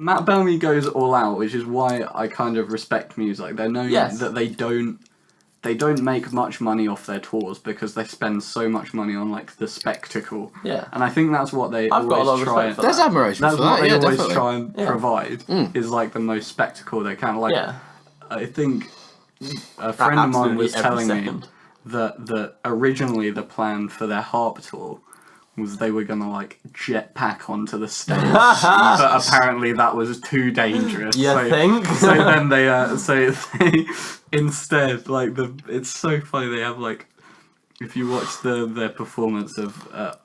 Matt Bellamy goes all out, which is why I kind of respect Muse. Like, they're known that they don't make much money off their tours because they spend so much money on like the spectacle. Yeah. And I think that's what they I've got a lot always of try. respect for There's admiration That's for what that. they Yeah, always definitely. try and provide is like the most spectacle they can. Like, I think a friend of mine was telling me that originally the plan for their harp tour was they were gonna like jetpack onto the stage, but apparently that was too dangerous. Think? So then they instead it's so funny. They have like, if you watch their performance of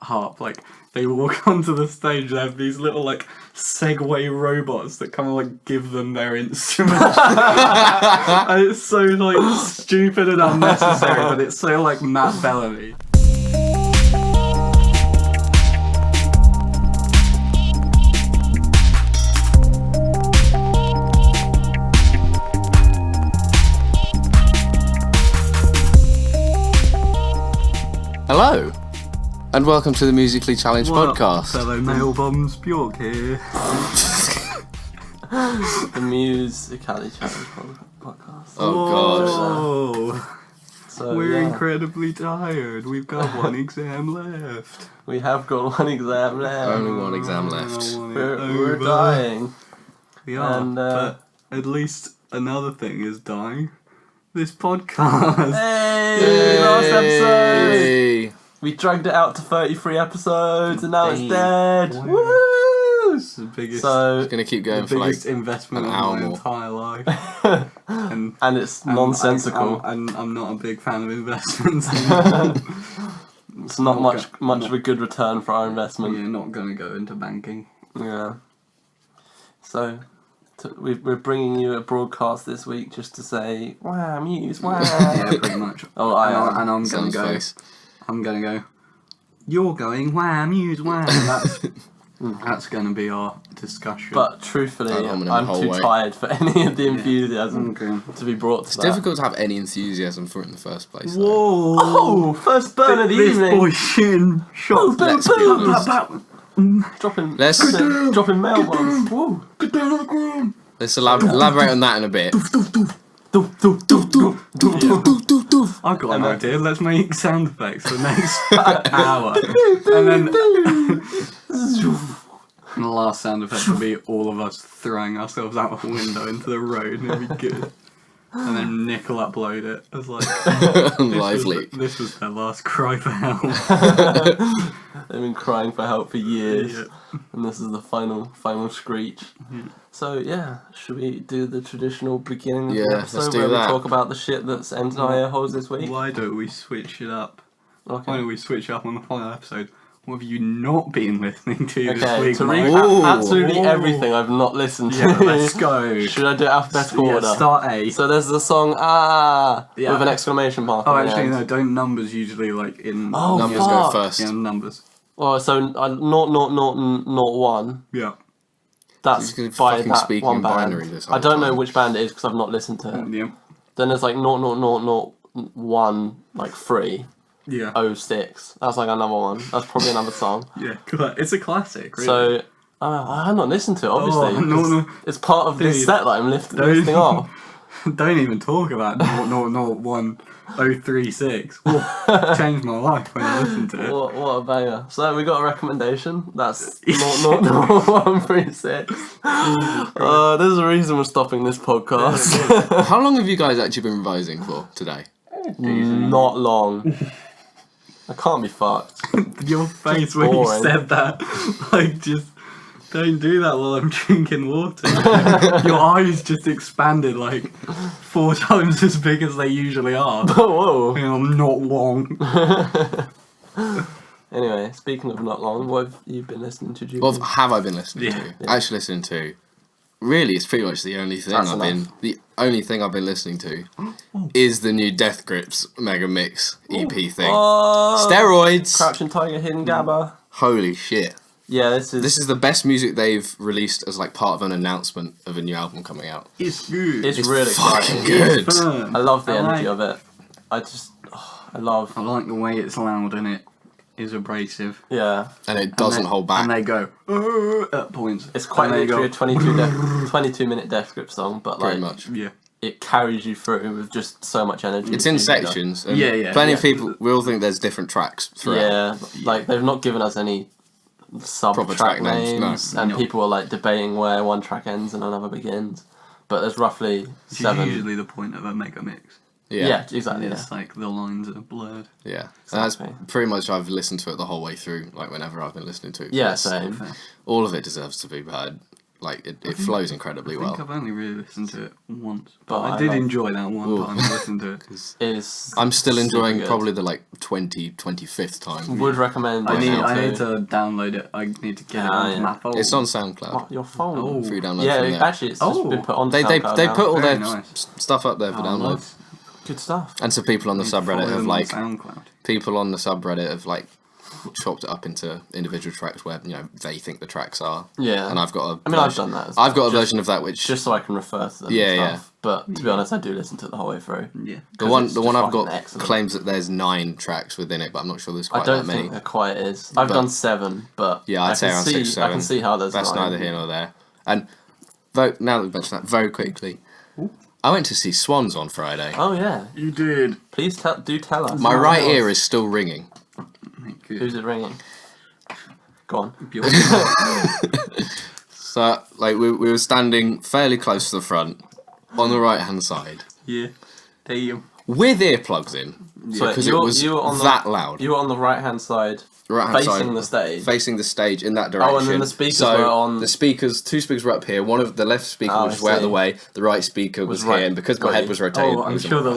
harp, like they walk onto the stage, they have these little like Segway robots that kind of like give them their instruments. And it's so like stupid and unnecessary, but it's so like Matt Bellamy. Hello, and welcome to the Musically Challenged podcast. Fellow Nail Bombs, Bjork here. The Muse Cali Challenge podcast. Oh god. So, We're incredibly tired. We've got one exam left. We have got one exam left. Only one exam left. We're dying. We are, And, but at least another thing is dying. This podcast. Hey! Last episode! Hey. We dragged it out to 33 episodes and now it's dead. Wow. Woo! It's the biggest, So, It's gonna keep going the for like biggest investment an of hour my more. entire life. and it's nonsensical. I'm not a big fan of investments. It's not much of a good return for our investment. You're not going to go into banking. Yeah. So, we're bringing you a broadcast this week just to say, wow, Muse, wow. Yeah, pretty much. Oh, And I'm going to Sounds go. face. I'm going to go. You're going, wham, Muse, wham. That's going to be our discussion. But truthfully, Ad hominem I'm the whole too way. tired for any of the enthusiasm Okay. to be brought to It's that. difficult to have any enthusiasm for it in the first place. Though. Whoa! Oh, first burn of the This evening. boy shooting shots. Let's be honest. Dropping Let's- dropping mail bombs. Woo. Get down on the ground. Let's elaborate on that in a bit. I've got an idea. Let's make sound effects for the next hour. And then and the last sound effect will be all of us throwing ourselves out of a window into the road, and it'll be good. And then Nick will upload it as like Lively. This was their last cry for help. They've been crying for help for years, Yeah. and this is the final screech. So yeah, should we do the traditional beginning of Yeah, the let's episode do where that. we talk about the shit that's End holds this week? Why don't we switch it up? Why Okay. don't we switch up on the final episode? What have you not been listening to this Okay, week, to Mike? recap absolutely Ooh. everything I've not listened to. Yeah, let's go. Should I do it alphabetical order? Start A. So there's the song with an exclamation mark. Oh, at the actually, end. no. Don't numbers usually like in Oh, Numbers fuck. go first. Yeah, numbers. Oh, so 0.1. Yeah. That's He's by fucking that speaking one in band. binary this whole I don't know time. which band it is because I've not listened to it. Yeah. Then there's like 0.0.0.1, like 3. Yeah. 06. That's like another one. That's probably another song. Yeah. It's a classic. Really. So I have not listened to it, obviously. no, no. It's part of this Dude. set that I'm listing off. Don't even talk about 0.0.1036. Changed my life when I listened to it. What a banger. So we got a recommendation. That's 0.0.136. There's a reason we're stopping this podcast. How long have you guys actually been revising for today? Not long. I can't be fucked. Your face when you boring. said that, like, just don't do that while I'm drinking water. Your eyes just expanded like 4 times as big as they usually are. Whoa. I'm not long. Anyway, speaking of not long, what have you been listening to, Julie? What have I been listening Yeah. to? Actually listening to. Really, it's pretty much the only thing That's The only thing I've been listening to is the new Death Grips Mega Mix EP thing. Oh, Steroids. Crouching Tiger, Hidden Gabba. Holy shit! Yeah, this This is the best music they've released as like part of an announcement of a new album coming out. It's good. It's really fucking exciting. good. Fun. I love the energy like- of it. I like the way it's loud in it. is abrasive. Yeah. And it doesn't hold back. And they go at points. It's quite And they literally go, a 22-minute Death Grip song, but Pretty like much. Yeah. it carries you through with just so much energy. It's in sections. And Yeah. Plenty of people, we all think there's different tracks throughout. Yeah, like they've not given us any Proper sub-track track names, names, no. and No. people are like debating where one track ends and another begins. But there's roughly Which 7. is usually the point of a mega mix. Yeah, exactly. It's like the lines are blurred. Yeah. Exactly. And that's pretty much, I've listened to it the whole way through, like whenever I've been listening to it. Yeah, It's- same. All of it deserves to be heard. Like, it flows incredibly I think well. I've only really listened to it once. But But I I did love- enjoy that one Ooh. time I listened to it. Is I'm still super enjoying good. probably the like 25th time. Would recommend. I listening need to. to download it. I need to get it Ah, onto yeah. my phone. It's on SoundCloud. What, your phone. Oh. Free download Yeah, from there. actually, it's just been put on. They SoundCloud they now. put all Very their nice. stuff up there for Oh, download. nice. Good stuff. And so people on the Follow subreddit have them like on SoundCloud. people on the subreddit have like chopped it up into individual tracks where they think the tracks are. Yeah. And I've got a. I mean, I've version- done that. As I've got a well, version of that which just so I can refer to them. Yeah, and yeah. stuff. But to be honest, I do listen to it the whole way through. Yeah. the one it's the one just I've got fucking excellent. claims that there's 9 tracks within it, but I'm not sure there's I quite don't that many. think there quite is. I've But- done 7, but Yeah, I I'd say can around see, 6, 7. I can see how there's That's 9. neither here nor there. And now that we've mentioned that, very quickly, I went to see Swans on Friday. Oh yeah, You did. please tell us. My How right it was. ear is still ringing. Who's it ringing? Go on. So, like, we were standing fairly close to the front, on the right-hand side, Yeah. Damn. with earplugs in, So because you it were- was you were on the- that loud. You were on the right hand side, Right-hand facing side, the stage. facing the stage in that direction. Oh, and then the speakers so were on- the speakers, 2 speakers were up here. One of the left speaker Oh, was I way out of the see. way. The right speaker was right. here, and because my Got head you. was rotated, Oh, it I'm was sure the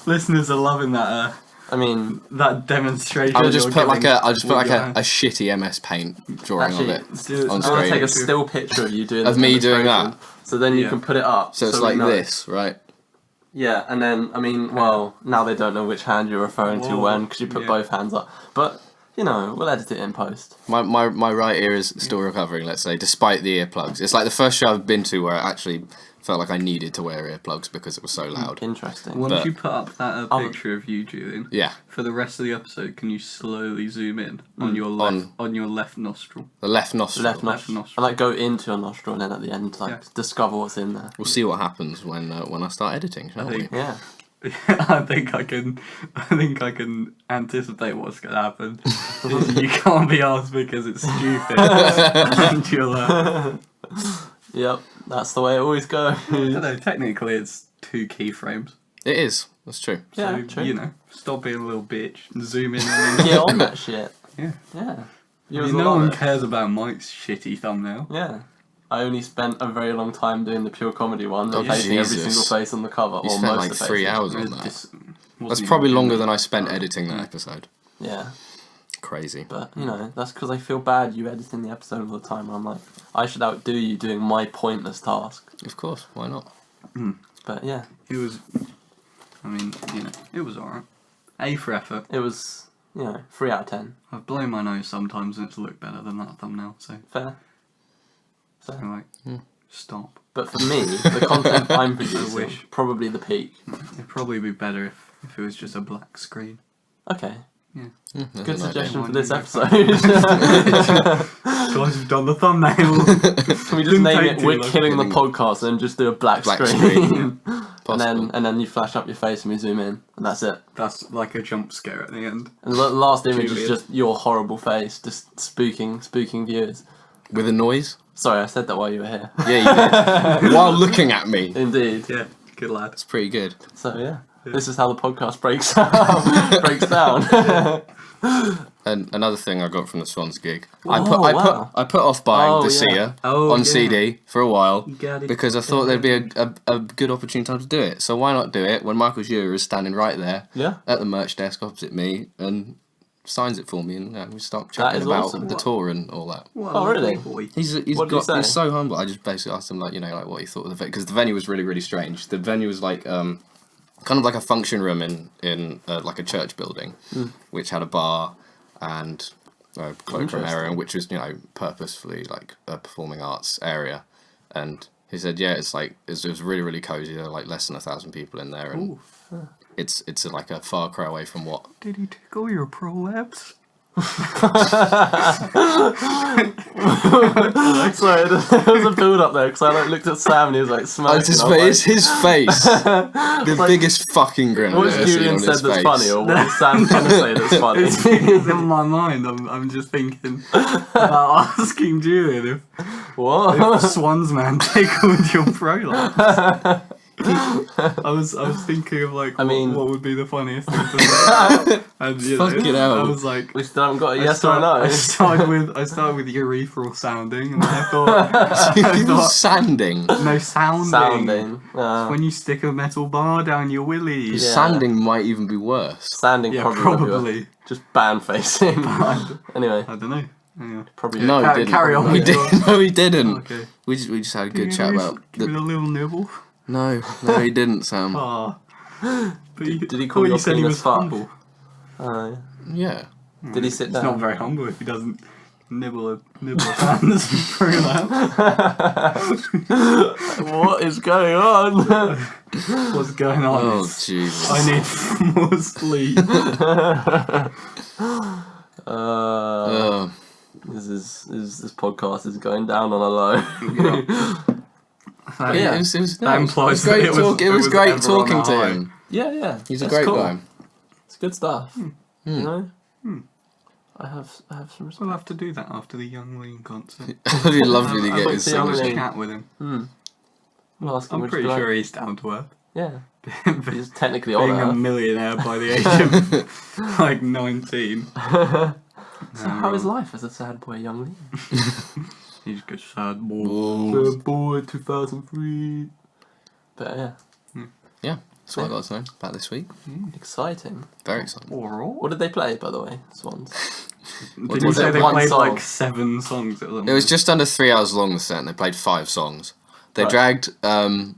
listeners are loving that I mean, that demonstration. I'll just put like a a shitty MS Paint drawing actually, of it do it. on I want to take screen. a still picture of you doing Of the me doing demonstration, so then you Yeah. can put it up. So it's we like know. this, right? Yeah, and then I mean, well, now they don't know which hand you're referring to Whoa. when because you put Yeah. both hands up. But you know, we'll edit it in post. My right ear is still recovering, let's say, despite the earplugs. It's like the first show I've been to where I actually felt like I needed to wear earplugs because it was so loud. Interesting. Once But- you put up that picture of you, Julian, Yeah, for the rest of the episode, can you slowly zoom in on your left On- on your left nostril? the left nostril. Left Left nostril. nostril. And like go into your nostril and then at the end like Yeah. discover what's in there. We'll see what happens when I start editing, shall I we? think- Yeah. I think I can anticipate what's gonna happen. You can't be asked because it's stupid. And you'll, Yep. That's the way it always goes. I don't know, technically it's 2 keyframes. It is. That's true. Yeah, So, true. you know, stop being a little bitch and zoom in on Get on that shit. Yeah. Yeah. I You mean, will no love one it. cares about Mike's shitty thumbnail. Yeah. I only spent a very long time doing the pure comedy one, Oh, replacing every Jesus. single face on the cover. You or spent most like of the 3 faces. hours on It that. just That's wasn't probably even longer good. than I spent editing that episode. Yeah. Crazy. But, you know, that's because I feel bad you editing the episode all the time. And I'm like, I should outdo you doing my pointless task. Of course, why not? But yeah, It was, I mean, you know, it was alright. A for effort. it was, you know, 3 out of 10. I've blown my nose sometimes and it's looked better than that thumbnail, so Fair. So, I'm like, stop. but for me, the content I'm producing, wish. probably the peak. It'd probably be better if it was just a black screen. Okay. There's Good an idea. suggestion for Why this don't episode. Guys, we've done the thumbnail. Can we just Didn't name take it too We're long. Killing the Podcast and just do a black Black screen? screen, and then you flash up your face and we zoom in. And that's it. That's like a jump scare at the end. And the last image is Julian. just your horrible face, just spooking viewers. With a noise? Sorry, I said that while you were here. Yeah, you did. While looking at me. Indeed. Yeah, good lad. It's pretty good. So yeah, this is how the podcast breaks down. And another thing I got from the Swans gig, Oh, wow. I put off buying Oh, The yeah. Seer Oh, on yeah. CD for a while Got it. because I thought there'd be a good opportune time to do it. So why not do it when Michael Schur is standing right there Yeah. at the merch desk opposite me and signs it for me, and we start That chatting is about awesome. the tour and all that. What Oh, a lovely really? boy. He's What did he say? he's so humble. I just basically asked him like what he thought of the venue because the venue was really strange. The venue was like kind of like a function room in like a church building, which had a bar and a cloakroom Interesting. area, which was purposefully like a performing arts area. And he said, yeah, it was really cozy. There were like less than 1,000 people in there, and it's like a far cry away from what. Did he tickle your prolapse? Sorry, there was a build up there because I looked at Sam and he was smirking. It's his face. The biggest fucking grin. What has Julian said that's funny, or what is Sam going to say that's funny? It's in my mind. I'm just thinking about asking Julian if Swans Man tickled your prolapse. I was thinking of what would be the funniest thing to say. And Fucking hell. I was like, we still haven't got a yes or a no. I started with urethral sounding, and I thought sanding. No, sounding. Sounding. When you stick a metal bar down your willy. Yeah. Sanding might even be worse. Sanding probably. Just band facing. Anyway. I don't know. Yeah. Probably. No, we didn't. Carry on. We didn't. No, we didn't. Okay. We just had a good chat about. Give it a little nibble. No, he didn't, Sam. Did he call you said he was fuck? humble? Yeah. Did he sit It's down? not very humble if he doesn't nibble a hands through that. What is going on? What's going on? Oh, Jesus. I need more sleep. This podcast is going down on a low. Yeah, it was great talking to him. Yeah. He's a great guy. It's good stuff. You know? I have some respect. We'll have to do that after the Young Lean concert. I'd love to get his Young singers. Lean. Chat with him. We'll ask him I'm pretty sure he's down to earth. Yeah. He's technically on Being a Earth. millionaire by the age of 19. So how is life as a sad boy, Young Lean? He's a good sad boy. Sad boy 2003. But Yeah, that's what I got to know about this week. exciting. Very exciting. What did they play, by the way, Swans? Did you say they one played song? 7 songs at the It was just under 3 hours long, the set, and they played 5 songs. They dragged one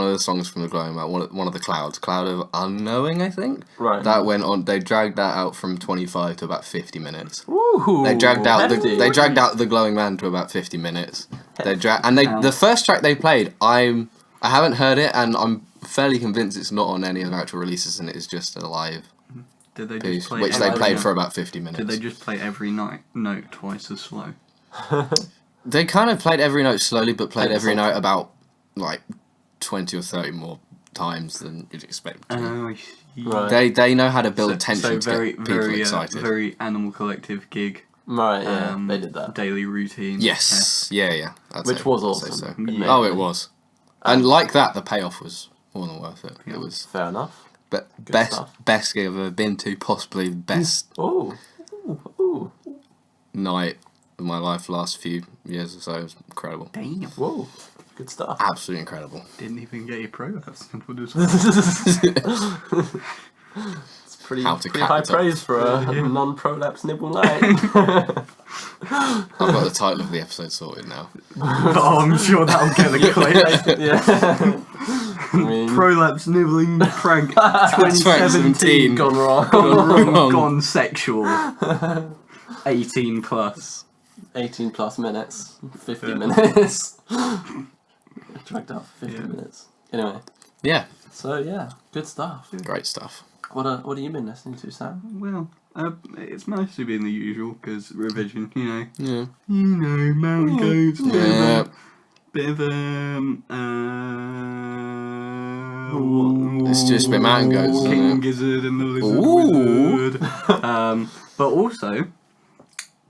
of the songs from the Glowing Man, one of the Clouds, Cloud of Unknowing, I think. Right. That went on. They dragged that out from 25 to about 50 minutes. Ooh, They dragged out hefty. they dragged out the Glowing Man to about 50 minutes. The first track they played, I haven't heard it, and I'm fairly convinced it's not on any of the actual releases, and it is just a live Did they piece, just play which they played for about 50 minutes. Did they just play every note twice as slow? They kind of played every note slowly, but played every note about 20 or 30 more times than you'd expect. Right. They know how to build tension so very, to get people excited. very Animal Collective gig. Right, yeah, they did that. Daily routine. Yes, yeah. Which was awesome. So. Yeah. Oh, it was. And like that, the payoff was more than worth it. It was Fair enough. But stuff. best gig I've ever been to, possibly the best Ooh. night of my life, last few years or so. It was incredible. Damn. Whoa. Good stuff. Absolutely incredible. Didn't even get your prolapse. It's pretty How to high cap it up. praise for a non-prolapse nibble night. I've got the title of the episode sorted now. Oh, I'm sure that'll get the clip. Yeah. I mean, Prolapse nibbling prank 2017 2017. gone wrong. gone sexual. 18 plus. 18 plus minutes. 50 minutes. Dragged out for 50 minutes. Anyway. Yeah, So yeah, good stuff. great stuff. What have you been listening to, Sam? Well, it's mostly been the usual because revision, Yeah. mountain goats, Yeah. bit of It's just a bit mountain goats, isn't King it? Gizzard and the Lizard Ooh. Wizard. But also,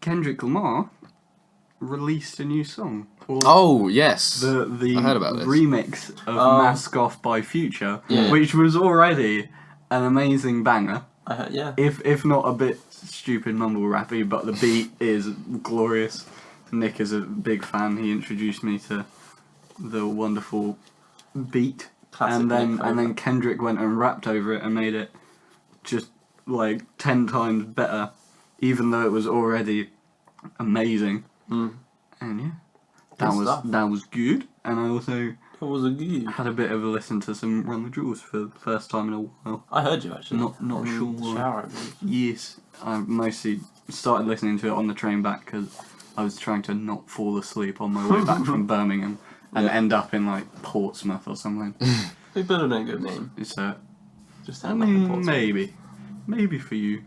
Kendrick Lamar released a new song. Oh, yes. The I heard about this. remix of Mask Off by Future, Yeah. which was already an amazing banger. Yeah. If not a bit stupid mumble rappy, but the beat is glorious. Nick is a big fan. He introduced me to the wonderful beat, Classic and Nick then Kendrick went and rapped over it and made it just like 10 times better, even though it was already amazing. And yeah, that was good. And I also It was a good. had a bit of a listen to some Run the Jewels for the first time in a while. I heard you actually. Not sure The why. shower. Yes, I mostly started listening to it on the train back because I was trying to not fall asleep on my way back from Birmingham and end up in like Portsmouth or something. Big Bill ain't a good name. It's Just I sound like a mean, Portsmouth. maybe for you.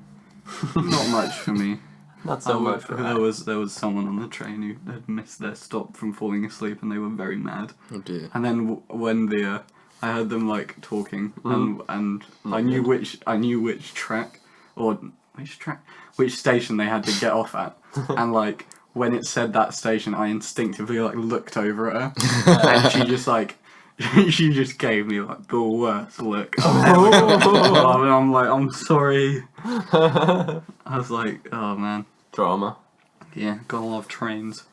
Not much for me. Not so much. There was someone on the train who had missed their stop from falling asleep, and they were very mad. Oh dear. And then when I heard them like talking, and I knew which track or which station they had to get off at, and like when it said that station, I instinctively like looked over at her, and she just like. She just gave me like the worst look I've ever got. And I'm like, I'm sorry. I was like, oh man. Drama. Yeah, got a lot of trains.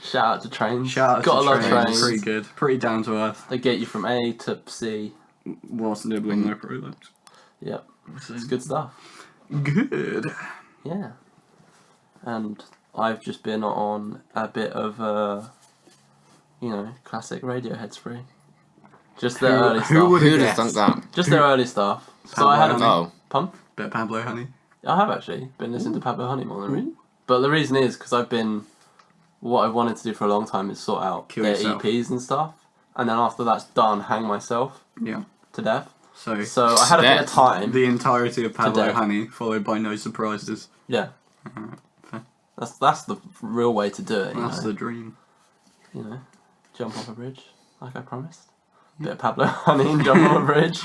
Shout out to trains. Shout out got to a lot trains. of trains. Pretty good. Pretty down to earth. They get you from A to C. Whilst nibbling their prolapse. Yep. It's good stuff. Good. Yeah. And I've just been on a bit of classic Radiohead spree. Just their early stuff. Who'd have thunk that? Just their early stuff. So Pablo I had Honey. Oh. Pump. Bit of Pablo Honey. I have actually been listening to Pablo Honey more than reading. But the reason is because what I've wanted to do for a long time is sort out Kill their yourself. EPs and stuff. And then after that's done, hang myself Yeah. to death. So I had a bit of time. the entirety of Pablo Today. Honey, followed by No Surprises. Yeah. fair. That's the real way to do it. That's the dream. Jump off a bridge, like I promised. Bit of Pablo Honey and jump off a bridge.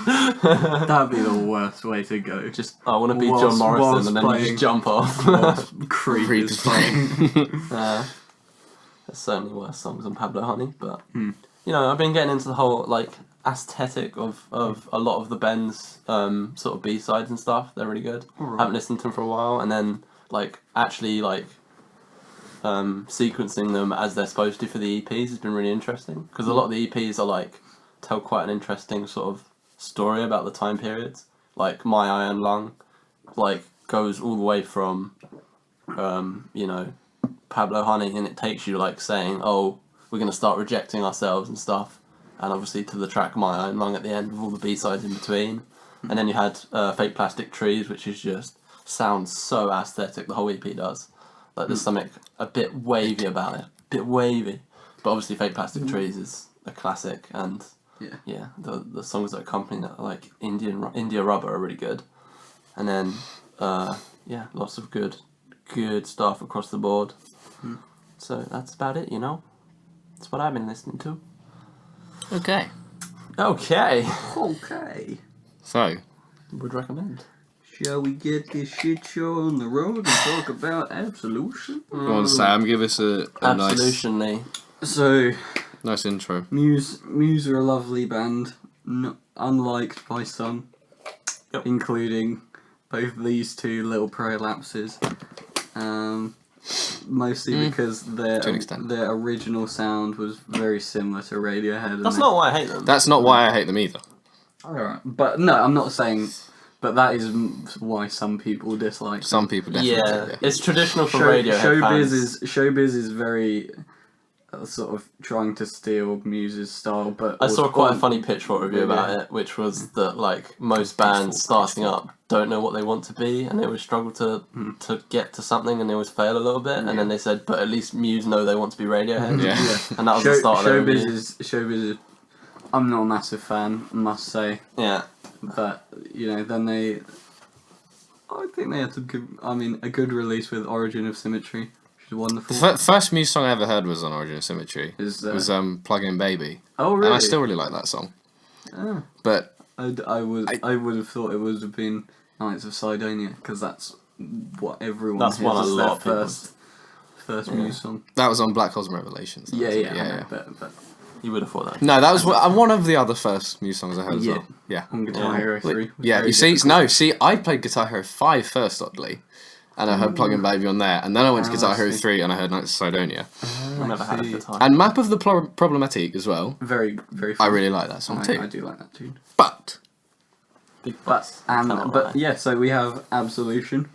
That'd be the worst way to go. Just, I want to be John Whilst Morrison and then you playing- just jump off. Whilst Creep Creep is is playing. There's certainly worse songs than Pablo Honey, but I've been getting into the whole aesthetic of a lot of the Ben's sort of B-sides and stuff. They're really good. Alright. I haven't listened to them for a while, and then actually sequencing them as they're supposed to for the EPs has been really interesting, because a lot of the EPs are tell quite an interesting sort of story about the time periods. Like My Iron Lung goes all the way from Pablo Honey, and it takes you saying, oh, we're going to start rejecting ourselves and stuff, and obviously to the track My Iron Lung at the end with all the B-sides in between. And then you had Fake Plastic Trees, which is just sounds so aesthetic, the whole EP does. There's something a bit wavy about it. Bit wavy. But obviously Fake Plastic Trees is a classic, and the songs that accompany that, like India Rubber, are really good. And then lots of good stuff across the board. So that's about it, That's what I've been listening to. Okay. Okay. So, Would recommend. Shall we get this shit show on the road and talk about Absolution? go on, Sam, give us a nice, Absolutely. So, nice intro. Muse are a lovely band, unliked by some, including both these two little prolapses. Mostly because To an extent. their original sound was very similar to Radiohead. That's not why I hate them. That's not why I hate them either. Alright, but no, I'm not saying. But that is why some people dislike. Some people definitely do, yeah. It's traditional for Radiohead fans. Showbiz is very sort of trying to steal Muse's style, but I saw quite a funny Pitchfork review about it, which was that most bands starting up don't know what they want to be, and they always struggle to get to something, and they always fail a little bit. And then they said, but at least Muse know they want to be Radiohead. Yeah. And that was the start of their review. Showbiz is. I'm not a massive fan, I must say. Yeah. But then I think they had a good release with Origin of Symmetry, which is wonderful. The first Muse song I ever heard was on Origin of Symmetry. Was Plug In Baby. Oh really? And I still really like that song. Oh. But I would have thought it would have been Knights of Sidonia, because that's what everyone. That's hears one a as lot their of first Muse song. that was on Black Cosmo Revelations. Yeah. yeah. But You would have thought that. No, that was one of the other first Muse songs I heard as well. Yeah. on Guitar Hero 3. Yeah, you see, I played Guitar Hero 5 first, oddly. And I heard Plug In Baby on there. And then I went to Guitar Hero 3 and I heard Knights of Sidonia. I've never had a guitar. And Map of the Problematique as well. Very, very I fun. really like that song too. I do like that tune. But Big butts. Cannot lie. Yeah, so we have Absolution.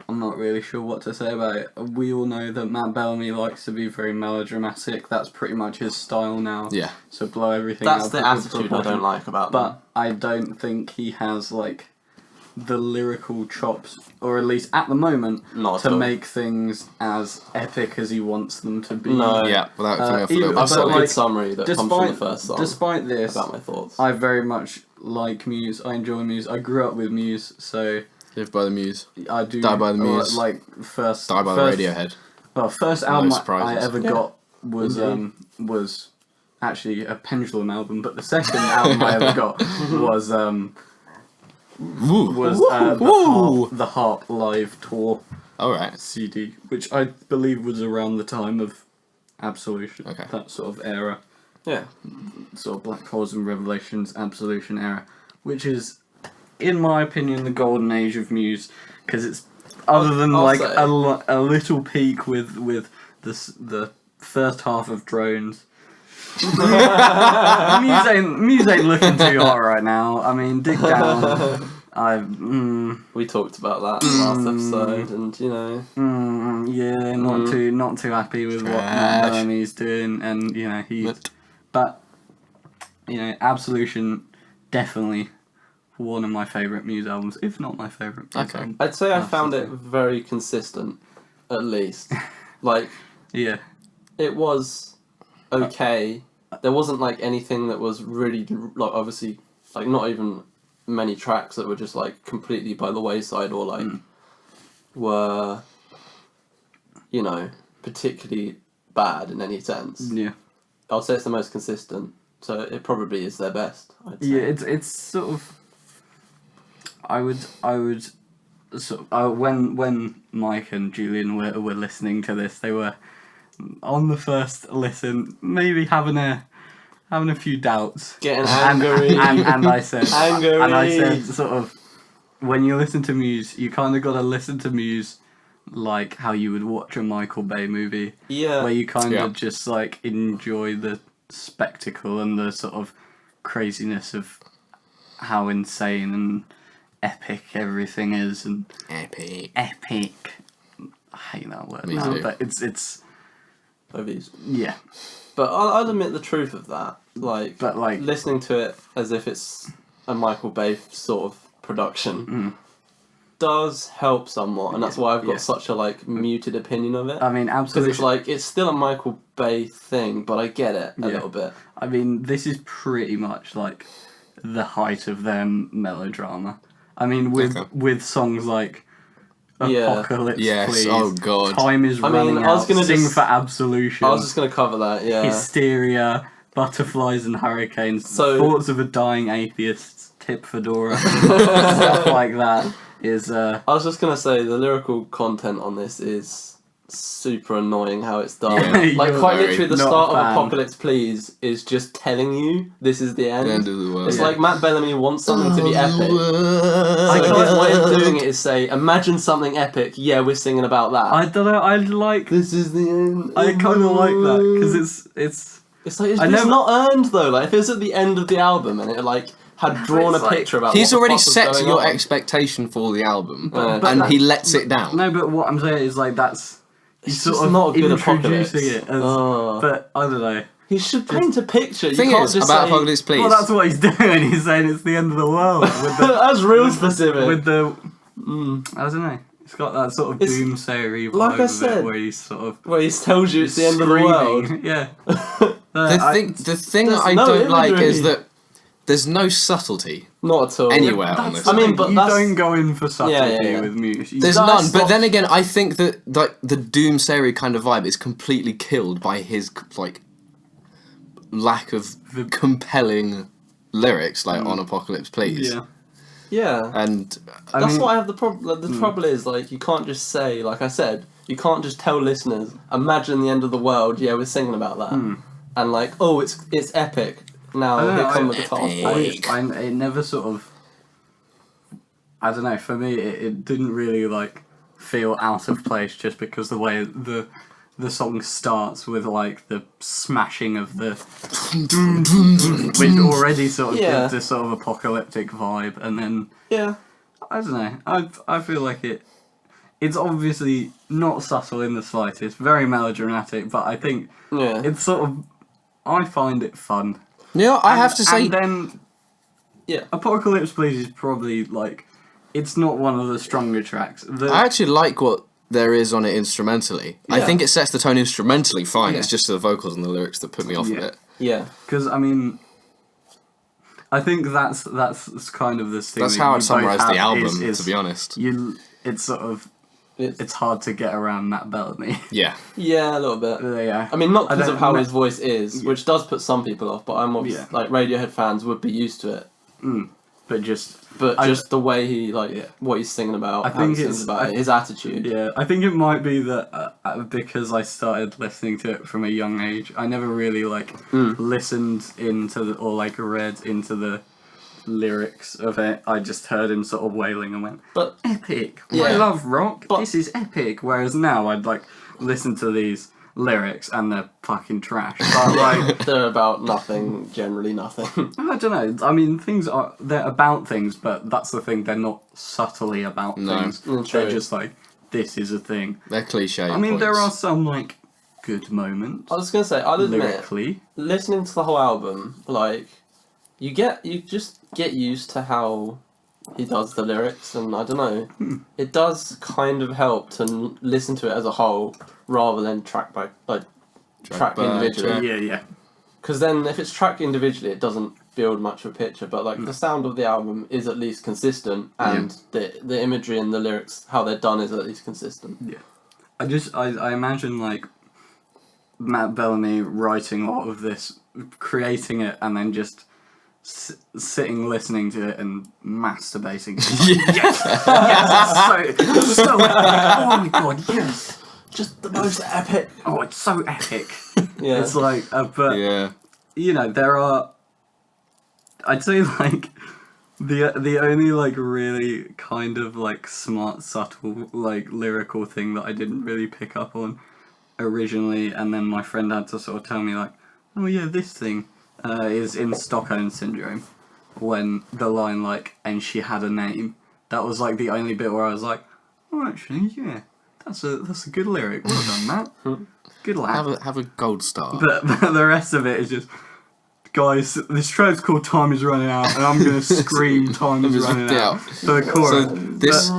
I'm not really sure what to say about it. We all know that Matt Bellamy likes to be very melodramatic. That's pretty much his style now. yeah. So blow everything That's out the of attitude I proportion. don't like about them. But I don't think he has the lyrical chops, or at least at the moment, Not to at all. make things as epic as he wants them to be. No. Yeah, without coming off a little even- bit I've got a but, solid. good summary that comes from the first song Despite this, about my thoughts. I very much like Muse. I enjoy Muse. I grew up with Muse, so Live by the Muse. I do. Die by the Muse. Like first. Die by the Radiohead. Well, first album I surprises. ever got was actually a Pendulum album, but the second album I ever got was the Harp Live Tour Alright. CD, which I believe was around the time of Absolution, Okay. that sort of era, Yeah. sort of Black Holes and Revelations, Absolution era, which is, in my opinion, the golden age of Muse, because it's other than I'll like say. a little peak with the first half of Drones. Muse ain't looking too hot right now. I mean, dig down. We talked about that last episode, and you know. Yeah, not too happy with what Trash. Bellami's doing, and you know but you know, Absolution definitely one of my favourite Muse albums, if not my favourite. Muse Okay. album. I'd say I found it very consistent, at least. Like, Yeah. it was okay. There wasn't like anything that was really like obviously like not even many tracks that were just like completely by the wayside or like were, you know, particularly bad in any sense. Yeah. I'll say it's the most consistent, so it probably is their best. I'd say. Yeah, it's sort of. I would sort of, when Mike and Julian were listening to this, they were on the first listen, maybe having a few doubts, Getting angry. and I said, Angry. and I said, sort of, when you listen to Muse, you kind of got to listen to Muse like how you would watch a Michael Bay movie, Yeah. where you kind Yeah. of just like enjoy the spectacle and the sort of craziness of how insane and epic everything is, and Epic. epic. I hate that word Me now, too. but it's Movies. yeah, But I'd admit the truth of that. Like, but like listening to it as if it's a Michael Bay sort of production does help somewhat, and that's why I've got Yeah. such a like muted opinion of it. I mean, Because absolutely. it's like it's still a Michael Bay thing, but I get it a Yeah. little bit. I mean, this is pretty much like the height of their melodrama. I mean, with songs like Yeah. Apocalypse, Yes, Please, oh God. Time is I mean, running I was out, gonna Sing just- for Absolution, I was just gonna cover that. Yeah. Hysteria, Butterflies and Hurricanes, So- Thoughts of a Dying Atheist, Tip Fedora, stuff like that is I was just gonna say the lyrical content on this is super annoying how it's done. Yeah. Like You're quite very literally, the not start a of fan. Apocalypse Please is just telling you this is the end. The end of the world. It's Yeah. like Matt Bellamy wants something to be epic. I So his way of doing it is say, imagine something epic. Yeah, we're singing about that. I don't know. I like. This is the end. I kind of like that because it's. It's like it's I just never- not earned though. Like if it's at the end of the album and it like had drawn a It's like- picture about. He's what the already fuck was set going your on. expectation for the album, But and that- he lets it down. No, but what I'm saying is like that's. He's It's sort just of not a good introducing Apocalypse. it as, Oh. but I don't know. He should paint a picture. You Thing can't is just about say, Apocalypse Please. Well, that's what he's doing. He's saying it's the end of the world with the That's real specific. with the. I don't know. It's got that sort of It's- doomsayery vibe like I of said, it, where he's sort of where he tells you it's the end of the world. screaming. Yeah. The thing There's I no don't like imagery. is that there's no subtlety Not at all. anywhere on this. I mean, but you that's- don't go in for subtlety yeah. with Muse. You There's That none, stops- but then again, I think that like the doomsayery kind of vibe is completely killed by his like lack of compelling lyrics, like on Apocalypse Please. yeah. Yeah. And That's mean- what I have the problem. Like, the trouble is, like, you can't just say, like I said, you can't just tell listeners, imagine the end of the world. Yeah, we're singing about that, and like, oh, it's epic. Now I don't here know, come the epic. guitars. It never sort of. I don't know. For me, it didn't really like feel out of place just because the way the song starts with like the smashing of the, which already sort of Yeah. gives this sort of apocalyptic vibe, and then Yeah. I don't know. I feel like it's obviously not subtle in the slightest, very melodramatic, but I think Yeah. it's sort of. I find it fun. yeah, I have to say, And then Yeah. Apocalypse Please is probably like, it's not one of the stronger tracks. I actually like what there is on it instrumentally. I Yeah. think it sets the tone instrumentally fine. Yeah. It's just the vocals and the lyrics that put me off of Yeah. it. Yeah. Because I mean, I think that's kind of the thing. That's that how you I'd summarise both the have album, is to be honest. It's sort of it's hard to get around Matt Bellamy. Yeah. Yeah, a little bit. Yeah. I mean, not because of how Ma- his voice is, which does put some people off, but I'm obviously, like, Radiohead fans would be used to it. But just The way he, like, what he's singing about, how he sings about it, his attitude. Yeah, I think it might be that because I started listening to it from a young age, I never really listened into or read into the lyrics of it. I just heard him sort of wailing and went, But epic. Yeah. I love rock. But- This is epic. Whereas now I'd listen to these lyrics and they're fucking trash. But they're about nothing, generally nothing. I don't know. I mean, they're about things, but that's the thing. They're not subtly about things. True. They're just this is a thing. They're cliche. I mean, points. there are some good moments. I was going to say, I'll admit, Lyrically, listening to the whole album, you just get used to how he does the lyrics, and I don't know, it does kind of help to listen to it as a whole rather than track by track by individually. yeah. Because then, if it's tracked individually, it doesn't build much of a picture. But the sound of the album is at least consistent, and the imagery and the lyrics, how they're done, is at least consistent. Yeah, I imagine Matt Bellamy writing a lot of this, creating it, and then just sitting listening to it and masturbating. Yes, so oh my god, yes. Just the most epic. Oh, it's so epic. Yeah. It's but Yeah. there are. I'd say the only really kind of smart, subtle lyrical thing that I didn't really pick up on originally, and then my friend had to sort of tell me oh yeah, this thing is in Stockholm Syndrome, when the line and she had a name. That was the only bit where I was oh actually yeah. That's a good lyric. Well done, Matt. Good lad. Have a gold star. But the rest of it is just, guys, this track's called "Time Is Running Out," and I'm gonna scream "Time Is Running Out" for the chorus. So this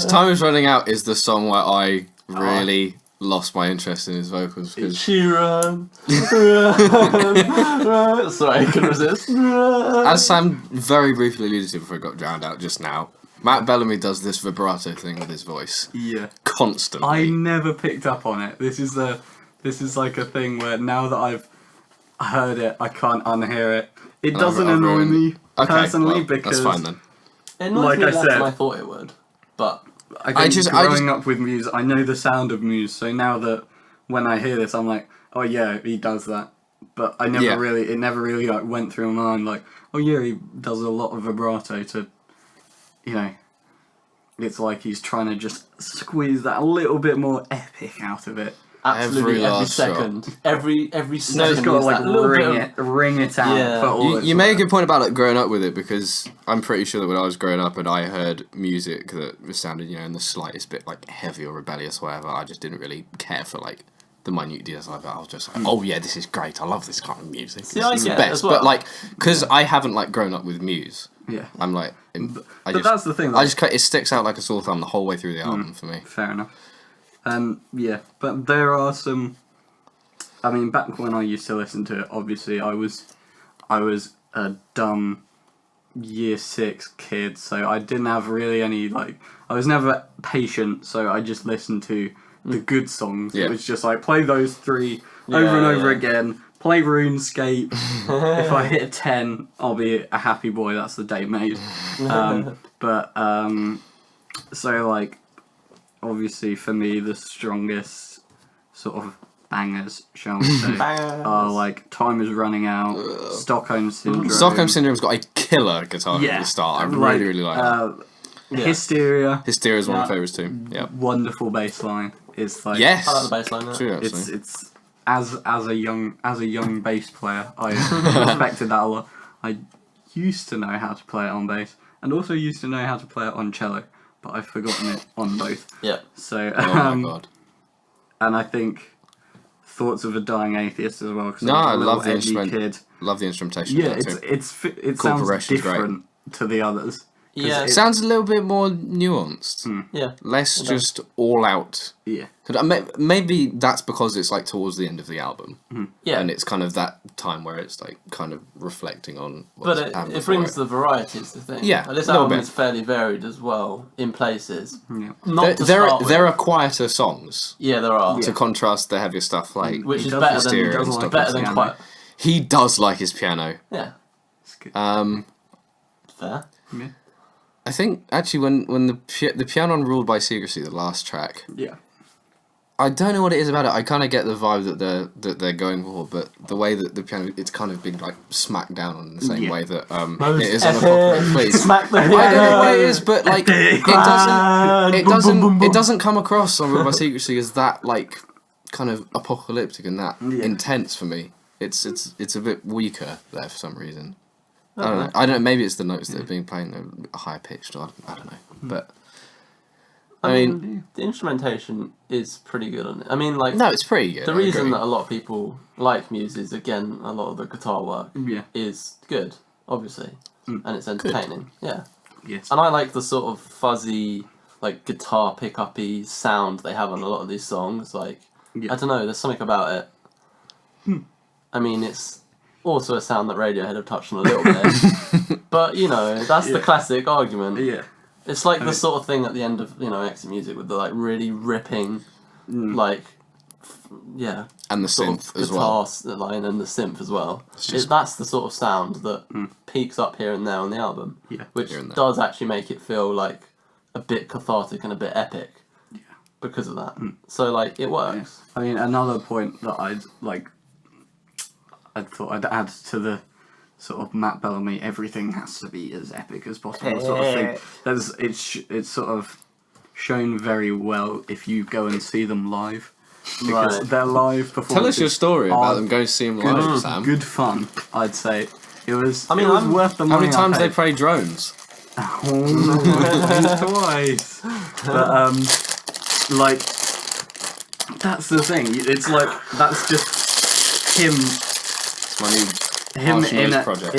Time Is Running Out is the song where I really lost my interest in his vocals. Cause She run, run. Sorry, I couldn't resist. as Sam very briefly alluded to before it got drowned out just now, Matt Bellamy does this vibrato thing with his voice Yeah, constantly. I never picked up on it. This is a thing where now that I've heard it, I can't unhear it. It doesn't I've annoy ruined- me personally well, because that's fine then. It annoys Like me I less said- than I thought it would, but growing up with Muse, I know the sound of Muse. So now that when I hear this, I'm oh yeah, he does that. But I never it never really went through my mind oh yeah, he does a lot of vibrato to, it's he's trying to just squeeze that a little bit more epic out of it. absolutely every last shot. second, every So second, it's got is that little bit of- ring it out. Yeah. For all You made a good point about growing up with it, because I'm pretty sure that when I was growing up and I heard music that sounded in the slightest bit heavy or rebellious or whatever, I just didn't really care for the minute details like that. I was just oh yeah, this is great. I love this kind of music. See, it's the I get it best. as well. But because I haven't grown up with Muse, Yeah. I'm But that's the thing. it sticks out like a sore thumb the whole way through the album for me. Fair enough. Yeah, but there are some. I mean, back when I used to listen to it, obviously I was a dumb year 6 kid, so I didn't have really any I was never patient, so I just listened to the good songs. Yeah. It was just play those 3 over and over again. Play RuneScape. If I hit a 10, I'll be a happy boy. That's the day made. So obviously for me the strongest sort of bangers, shall we say, are Time Is Running Out, Stockholm Syndrome. Stockholm Syndrome's got a killer guitar at the start. I really like that. Hysteria. Hysteria is one of my favourites too. Yeah. Wonderful bass line. It's Yes. I like the bass line. Yeah. True, actually. it's as a young bass player, I respected that a lot. I used to know how to play it on bass, and also used to know how to play it on cello, but I've forgotten it on both. Yeah. So Oh my god. and I think Thoughts of a Dying Atheist as well. Cause No, I love the edgy instrument. kid. Love the instrumentation. Yeah, of that too. it Cool sounds progression's great. different to the others. Yeah. It sounds a little bit more nuanced. Yeah. Less just all out. Yeah. Maybe that's because it's like towards the end of the album. Yeah. And it's kind of that time where it's like kind of reflecting on But what's happened it before brings the variety, is the thing. Yeah, And this a little album bit. is fairly varied as well in places. Yeah. Not to there start with. are quieter songs Yeah, there are. to contrast the heavier stuff like Which is does better Hysteria than and stuff better like than piano. quite. he does like his piano. Yeah. It's good. Fair. Yeah. I think actually when the piano on Ruled by Secrecy, the last track, Yeah. I don't know what it is about it. I kind of get the vibe that they're going for, but the way that the piano, it's kind of been like smacked down on in the same Yeah. way that Most it is on epic. Apocalypse Please. Smack the I don't know what it piano. is, but like it doesn't come across on Ruled by Secrecy as that like kind of apocalyptic and that intense for me. It's a bit weaker there for some reason. I don't know. Maybe it's the notes that are being played are higher pitched. Or I don't know. But I mean, the instrumentation is pretty good on it. I mean, like no, it's pretty good. the I reason agree. that a lot of people like Muse is again a lot of the guitar work Yeah. is good, obviously, and it's entertaining. Yeah, Yes. and I like the sort of fuzzy, like guitar pickup-y sound they have on a lot of these songs. Like Yeah. I don't know, there's something about it. I mean, it's also a sound that Radiohead have touched on a little bit, but you know, that's the classic argument. Yeah. It's like the sort of thing at the end of, Exit Music with the like really ripping, like, and the sort synth of as guitar well. line and the synth as well. just- That's the sort of sound that peaks up here and there on the album, Yeah. which Here and there. does actually make it feel like a bit cathartic and a bit epic because of that. So like it works. I mean, another point that I thought I'd add to the sort of Matt Bellamy, everything has to be as epic as possible sort of thing. It's sort of shown very well if you go and see them live. Because Right. their live performances Tell us your story about are them. Go see them good, live, Sam. good fun, I'd say. It was. I mean, it was I'm- worth the How money. many times I they paid. play drones? Twice. But like that's the thing. It's like that's just him. My new Him Harsh in Noise a, project.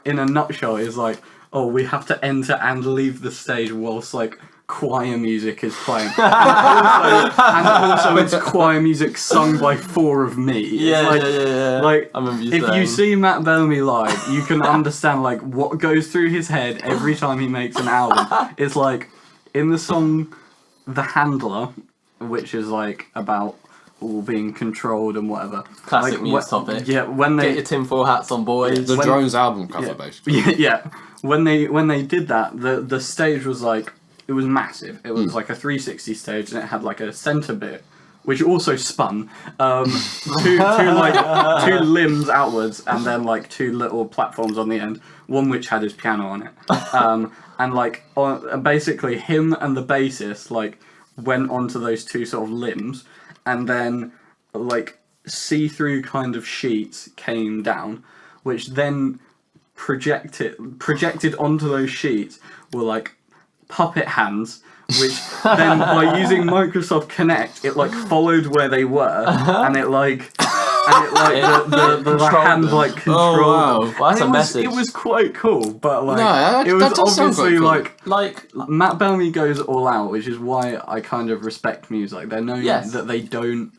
in a nutshell is like, oh, we have to enter and leave the stage whilst like choir music is playing, and also it's choir music sung by four of me. It's Yeah, like, yeah. Like, I remember you if you saying. see Matt Bellamy live, you can understand like what goes through his head every time he makes an album. It's like in the song "The Handler," which is like about all being controlled and whatever. Classic like, Muse topic. Yeah, when they Get your tinfoil hats on, boys. The when- drones album cover, basically. yeah. When they did that, the stage was like, it was massive. It was like a 360 stage, and it had like a center bit, which also spun. Two limbs outwards, and then like two little platforms on the end. One which had his piano on it, and like basically him and the bassist like went onto those two sort of limbs, and then like see-through kind of sheets came down, which then projected onto those sheets were like puppet hands, which then by using Microsoft Connect, it like followed where they were, and it like the Controlled hand them. like controlled. wow. them. Well, that's And a message. It was quite cool, but like No, it was that does sound obviously quite cool. like Like, Matt Bellamy goes all out, which is why I kind of respect Muse. Like they're known Yes. that they don't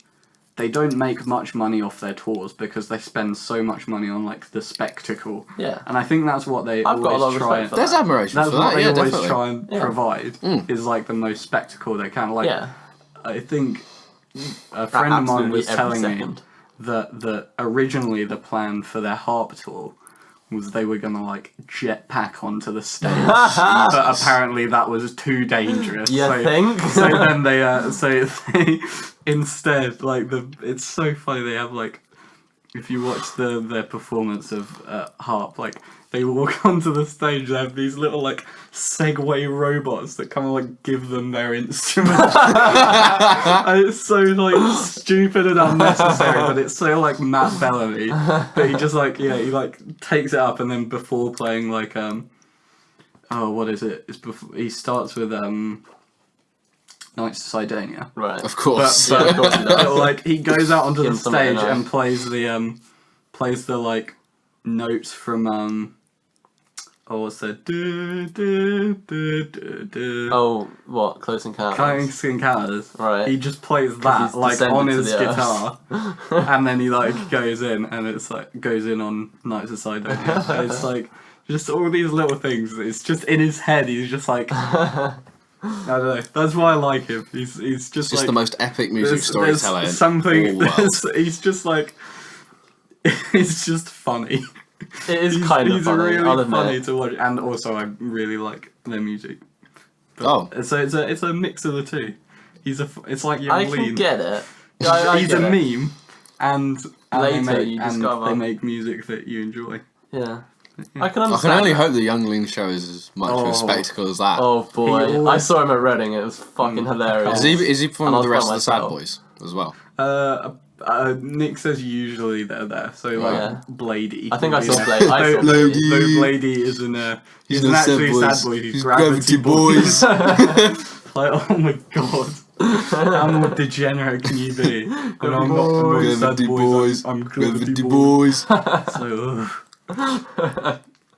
make much money off their tours because they spend so much money on like the spectacle. Yeah. And I think that's what they I've got a lot always of try. respect for There's that. admiration That's for what that. they Yeah, always definitely. try and Yeah. provide is like the most spectacle they can. Like Yeah. I think a friend of mine Absolutely was every telling me second. that originally the plan for their harp tour was they were gonna like jetpack onto the stage, but apparently that was too dangerous. You so, think? so then they instead like it's so funny they have like if you watch their performance of harp, like they walk onto the stage, they have these little like Segway robots that kind of like give them their instruments. And it's so like stupid and unnecessary, but it's so like Matt Bellamy that he just like he like takes it up and then before playing like what is it? It's before he starts with Knights of Sidonia. Right. Of course. Of course he does. But, like he goes out onto the Give somebody stage a and plays the like notes from Oh, what's that? Oh, what? Close Encounters? Close Encounters. Right. He just plays he's that like descended on to his the earth. guitar, and then he like goes in, and it's like goes in on Nights of Sidonia. And it's like just all these little things. It's just in his head. He's just like I don't know. That's why I like him. He's just It's just like the most epic music storyteller. There's something. in all the world. He's just like it's just funny. It is kind of He's funny. I'll really admit. funny to watch, and also I really like their music. Oh, So it's a mix of the two. It's like I young can Lean. get it. I He's get a it. meme, and Later they you make, and discover- they make music that you enjoy. Yeah. I can I can understand. only that. hope the Youngling show is as much of Oh. a spectacle as that. Oh boy, He always- I saw him at Reading. It was fucking hilarious. Is he performing And with the I'll rest of the Sad tell Boys as well? Nick says usually they're there, so like Yeah. Blady. I think I you saw know. Blade. I saw Though Blade. Blady isn't he's not actually a sad boy. He's Gravity Boys. Like, oh my god. How more degenerate can you be? And I'm not the most sad Gravity boys. Boys. I'm Gravity Gravity Boys. Boys. So,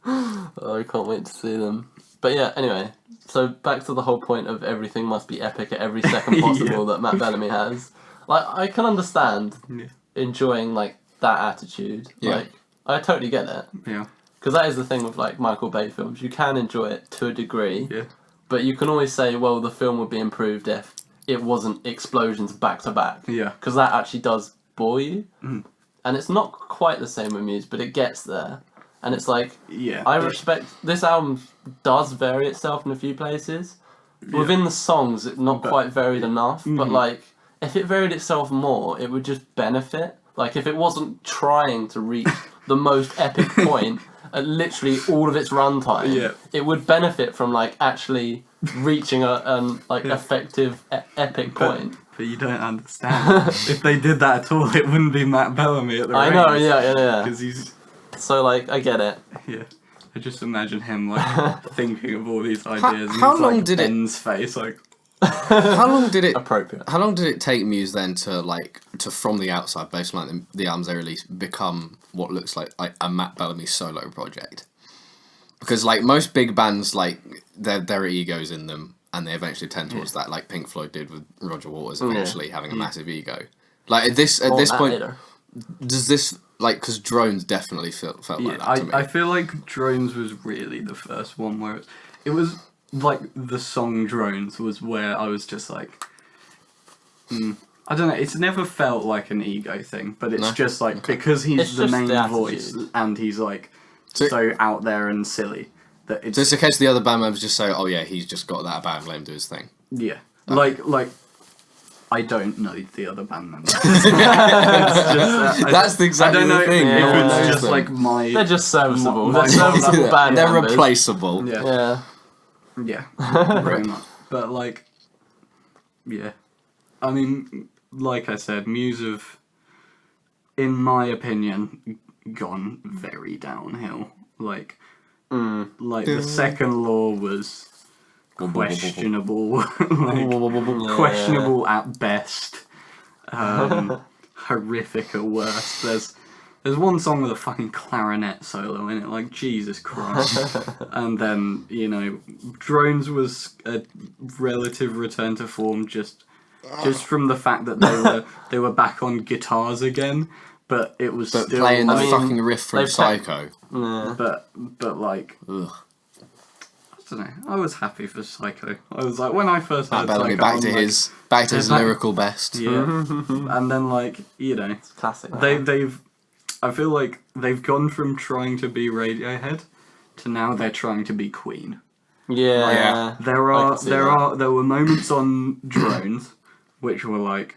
Oh, I can't wait to see them. But yeah, anyway. So back to the whole point of everything must be epic at every second possible that Matt Bellamy has. Like, I can understand yeah. enjoying like that attitude. Yeah. Like, I totally get it. Yeah. Because that is the thing with like Michael Bay films. You can enjoy it to a degree, Yeah. but you can always say, well, the film would be improved if it wasn't explosions back to back. Yeah. Because that actually does bore you. Mm. And it's not quite the same with Muse, but it gets there. And it's like, Yeah. I respect... This album does vary itself in a few places. Within the songs, it's not quite varied enough, but like, if it varied itself more, it would just benefit. Like, if it wasn't trying to reach the most epic point at literally all of its runtime, Yeah. it would benefit from, like, actually reaching a effective, epic point. But you don't understand. If they did that at all, it wouldn't be Matt Bellamy at the I know, yeah. Because he's... So, like, I get it. Yeah. I just imagine him, like, thinking of all these ideas. how and long like, did it- Ben's face, like... How long did it? Appropriate. How long did it take Muse then to from the outside, based on like the albums they released, become what looks like a Matt Bellamy solo project? Because like most big bands, like there are egos in them, and they eventually tend towards that. Like Pink Floyd did with Roger Waters, eventually having a massive ego. Like at this point, Later. does this like because Drones definitely felt like that to me. I feel like Drones was really the first one where it was like the song Drones was where I was just like, I don't know. It's never felt like an ego thing, but it's No? just like because he's It's the just main the voice attitude. and he's like So- so out there and silly that it's So it's the case the other band members just say, "Oh yeah, he's just got that about him, let him do his thing." yeah. Like I don't know the other band members. It's just, That's exactly I don't know the thing. Yeah. if No one it's knows just them. like my They're just serviceable. My- They're serviceable Yeah, band they're members. replaceable. yeah. Yeah. Yeah, very much. But like, yeah, I mean, like I said, Muse have, in my opinion, gone very downhill. Like, like the second law was questionable, like questionable at best, horrific at worst. There's one song with a fucking clarinet solo in it, like Jesus Christ. And then, you know, Drones was a relative return to form just from the fact that they were back on guitars again, but it was But still playing the like, fucking riff from they've Psycho. but like Ugh. I don't know. I was happy for Psycho. I was like when I first heard Matt Bellamy Psycho, back I'm to like, his back- lyrical best. yeah. And then like, you know, Classic. I feel like they've gone from trying to be Radiohead to now they're trying to be Queen. Yeah. There I can see that. were moments on Drones which were like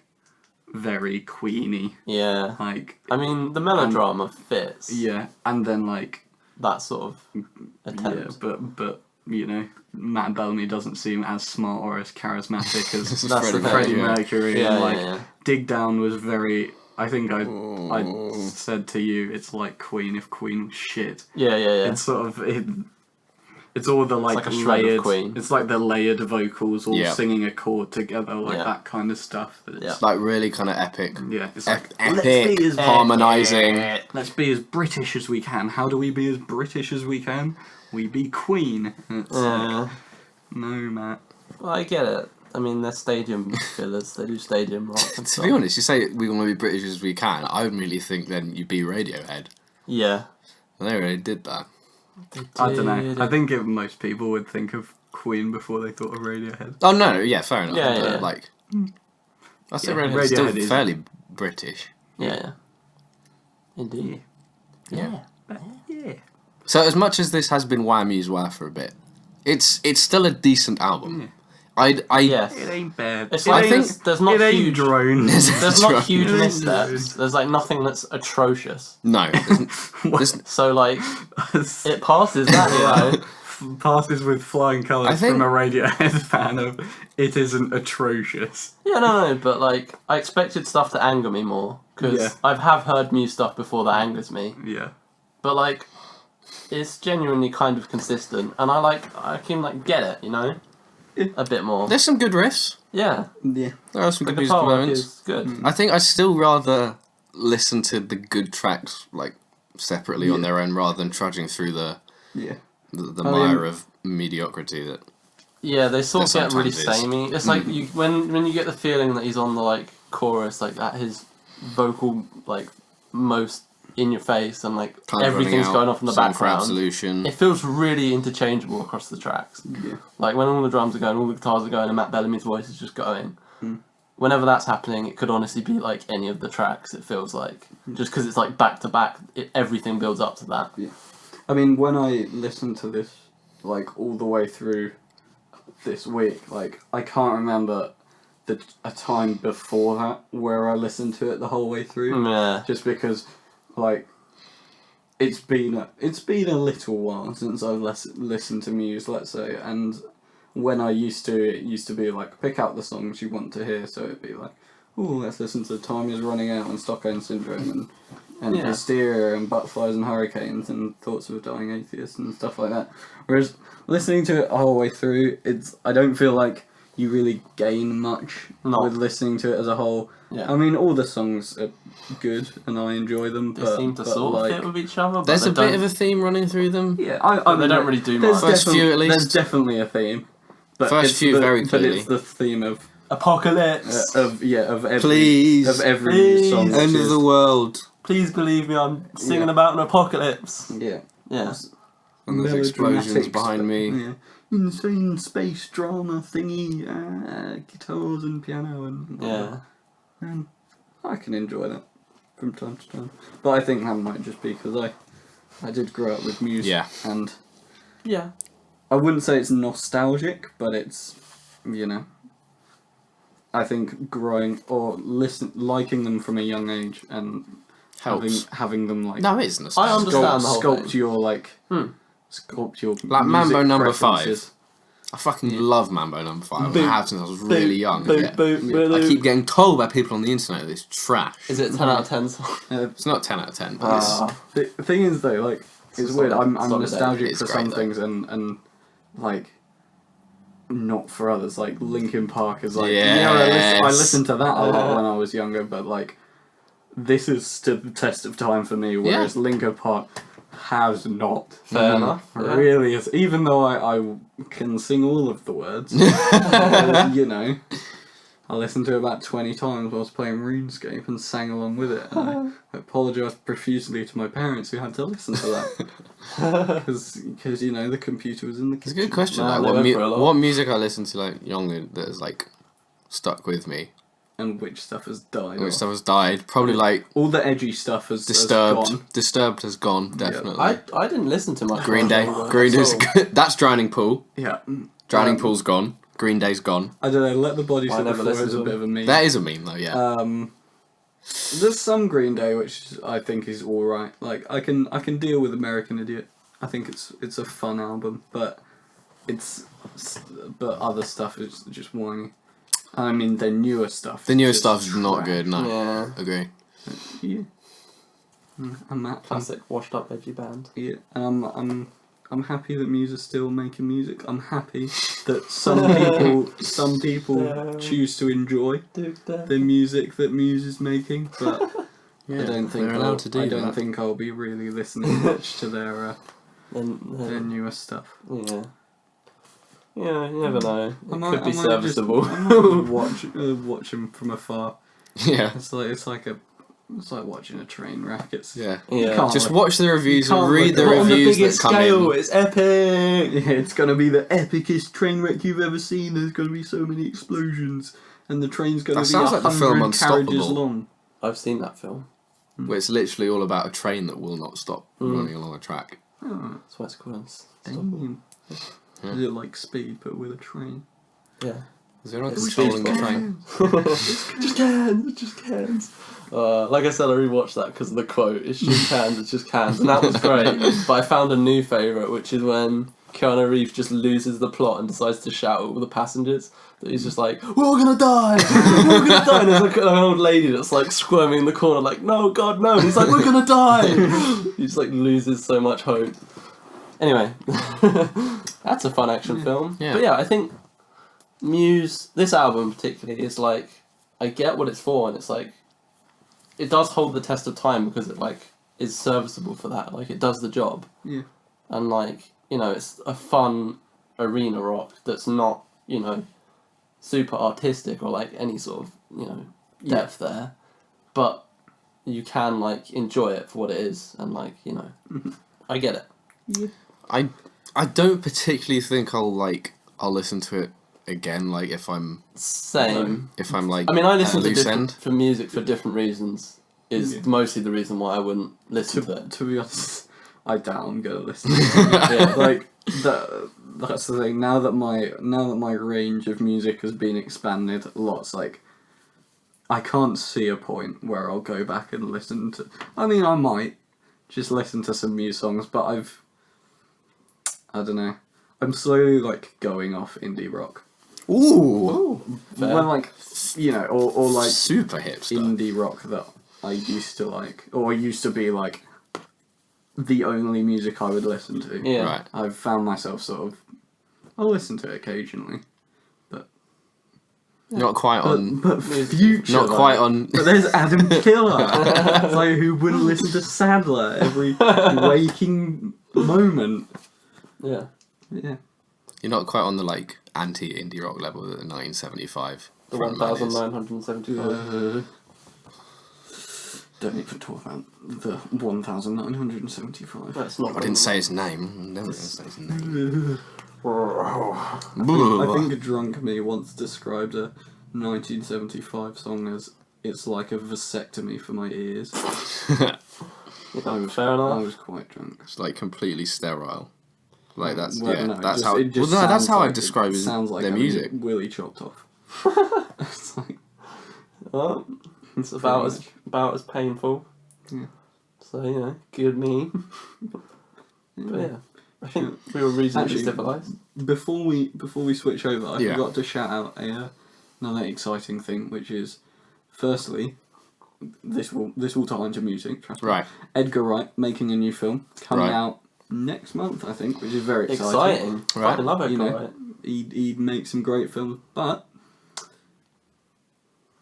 very Queeny, Yeah. like I mean, the melodrama fits. yeah, and then like That sort of yeah, attempt. but you know, Matt Bellamy doesn't seem as smart or as charismatic as That's the thing. Freddie yeah. Mercury. Yeah, And like yeah. Dig Down was very. I think I said to you, it's like Queen if Queen was shit. Yeah. It's sort of It's all the like like a shred of layered. Queen. It's like the layered vocals all Yeah. singing a chord together, like Yeah. that kind of stuff. That's, Yeah. Like really kind of epic. yeah, it's like Epic, let's be as harmonising. let's be as British as we can. How do we be as British as we can? We be Queen. And it's like, no, Matt. Well, I get it. I mean, they're stadium fillers. They do stadium rock and To stuff. be honest, you say we want to be British as we can. I would really think then you'd be Radiohead. Yeah. And they really did that. I don't know. I think most people would think of Queen before they thought of Radiohead. Oh no, yeah, fair enough. Yeah, but, yeah. like, I say Yeah, Radiohead's still Radiohead is- fairly British. Yeah. Indeed. Yeah. Yeah. So as much as this has been waah, Muse, waah for a bit, it's still a decent album. Yes. It ain't bad. It's It like ain't- there's not it ain't huge drones. There's not huge It ain't missteps. There's like nothing that's atrocious. No, there's, So like it passes that, you know. Passes with flying I colours think- from a Radiohead fan of it isn't atrocious. Yeah, no, but like I expected stuff to anger me more because Yeah. I have heard Muse stuff before that angers me. Yeah. But like, it's genuinely kind of consistent, and I can like get it, you know, a bit more. there's some good riffs. Yeah, Yeah. There are some the good musical guitar work moments. is good. I think I still rather listen to the good tracks like separately on their own rather than trudging through the Yeah. the I mire mean- of mediocrity that. Yeah, they sort of There get really sometimes is. samey. It's like you when you get the feeling that he's on the like chorus, like at his vocal like most in your face, and like Kind of everything's running out, going off in the Song for background. Absolution. It feels really interchangeable across the tracks. Yeah. Like when all the drums are going, all the guitars are going, and Matt Bellamy's voice is just going. Whenever that's happening, it could honestly be like any of the tracks. It feels like just because it's like back to back, everything builds up to that. I mean, when I listened to this, like, all the way through this week, like, I can't remember a time before that where I listened to it the whole way through. Yeah, Just because, like, it's been a little while since I've listened to Muse, let's say, and when I used to, it used to be like, pick out the songs you want to hear, so it'd be like, oh, let's listen to Time Is Running Out and Stockholm Syndrome and Yeah. Hysteria and Butterflies and Hurricanes and Thoughts of a Dying Atheist and stuff like that. Whereas listening to it the whole way through, I don't feel like you really gain much with listening to it as a whole. Yeah. I mean, all the songs are good and I enjoy them, they but seem to but sort like, of fit with each other. But There's they a bit don't- of a theme running through them. yeah, But they don't really do there's much. First few, at least. There's definitely a theme. But First it's few, very But clearly. it's the theme of Apocalypse. of every Please. of every Please. song. which End of is- the world. Please believe me, I'm singing Yeah. about an apocalypse. Yeah. Yeah. And there's explosions Melodramatic behind stuff, me. Yeah. Insane space drama thingy, guitars and piano and Yeah. and I can enjoy that from time to time. But I think that might just be because I did grow up with Muse. Yeah. And Yeah. I wouldn't say it's nostalgic, but it's, you know, I think growing or liking them from a young age and Helps. having them like No, it is I nostalgic. understand the whole sculpt thing. your like Hmm. sculpt your Like music Mambo number 5. preferences. I fucking love Mambo number 5. Boop. I have since I was really young. Boop, yeah. boop, Yeah. boop. I keep getting told by people on the internet that it's trash. Is it 10 out of 10 song? It's not 10 out of 10, but it's... Ah. The thing is though, like it's a weird. solid- I'm solid nostalgic It's for great, some though. things and like not for others. Like Linkin Park is like Yes. I listened to that a lot when I was younger, but like this is stood the test of time for me. Whereas Linkin Park has not. Fair enough. Yeah. Really is. Even though I can sing all of the words, you know, I listened to it about 20 times whilst playing RuneScape and sang along with it. And I apologised profusely to my parents who had to listen to that. Because, you know, the computer was in the It's a kitchen. good question. No, Like, they what, went for a lot. what music I listened to like younger that has like stuck with me? And which stuff has died. Which off. stuff has died? Probably like All the edgy stuff has Disturbed. gone. Disturbed has gone, definitely. I didn't listen to much. Green Day. At Green Day's all. that's Drowning Pool. Yeah. Drowning Pool's gone. Green Day's gone. I don't know, Let the Body I Sit never Before listened is to a them. bit of a meme. That is a meme though, yeah. There's some Green Day which I think is alright. Like I can deal with American Idiot. I think it's a fun album, but other stuff is just whiny. I mean, their newer stuff. The newer is just stuff's not trash. good, no. Yeah. Agree. Yeah. And that Classic washed up edgy band. Yeah. I'm I'm happy that Muse is still making music. I'm happy that some people choose to enjoy the music that Muse is making, but I don't think I'll be really listening much to their newer stuff. Yeah. Yeah, you never know. It could be I serviceable. I might just watch them from afar. Yeah. It's like watching a train wreck. It's Yeah. Just watch the reviews you and can't read the look- on the reviews biggest that come scale, in. it's epic! Yeah, it's gonna be the epicest train wreck you've ever seen. There's gonna be so many explosions, and the train's gonna That be sounds like the film 100 carriages Unstoppable. long. I've seen that film. Where it's literally all about a train that will not stop running along a track. Oh, That's why it's called Unstoppable. damn. Is it like Speed but with a train? Yeah. Is there anyone It's controlling the baseball. train? Just cans. Like I said, I rewatched that because of the quote. It's just cans, it's just cans. And that was great. But I found a new favourite, which is when Keanu Reeves just loses the plot and decides to shout at all the passengers. That he's just like, we're all gonna die! We're all gonna die! And there's like an old lady that's like squirming in the corner like, no, God, no! And he's like, we're gonna die! He just like loses so much hope. Anyway, that's a fun action film. Yeah. But yeah, I think Muse, this album particularly, is like, I get what it's for, and it's like, it does hold the test of time because it like is serviceable for that. Like it does the job. Yeah. And like, you know, it's a fun arena rock that's not, you know, super artistic or like any sort of, you know, depth there. But you can like enjoy it for what it is, and like, you know, I get it. Yeah. I don't particularly think I'll listen to it again, like if I'm Same. like I mean, I at listen a to loose different end. for music for different reasons. Is Yeah. mostly the reason why I wouldn't listen to it. To be honest, I doubt I'm gonna listen to it. Yeah. Like that's the thing. Now that my range of music has been expanded lots, like I can't see a point where I'll go back and listen to. I mean, I might just listen to some Muse songs, but I don't know. I'm slowly like going off indie rock. Ooh, Fair. When like, you know, or like super hipster. indie rock that I used to like, or used to be like the only music I would listen to. Yeah. Right. I've found myself sort of, I'll listen to it occasionally, Not quite on. but future. Not though. quite on. But there's Adam Killer, like who wouldn't listen to Sadler every waking moment. Yeah. Yeah. You're not quite on the like anti-indie rock level that the 1975. The frontman is. 1975. Don't even talk about the 1975. That's not. I didn't say his name. I'm never gonna say his name. I think a drunk me once described a 1975 song as it's like a vasectomy for my ears. Fair I enough. was quite drunk. It's like completely sterile. Like that's Well, yeah. no, That's it how. just Well, no, that's sounds how I like describe it sounds like their having music. Willy chopped off. It's like, Well, it's pretty about as painful. Yeah. So you know, good me. But yeah, I think we were reasonably Actually, civilized. Before we switch over, I Yeah. forgot to shout out another exciting thing, which is, firstly, this will tie into music. Trust me. Right. Edgar Wright making a new film coming Right. out next month, I think, which is very exciting. Exciting. Right. Fucking love it, You know, right? He'd make some great films, but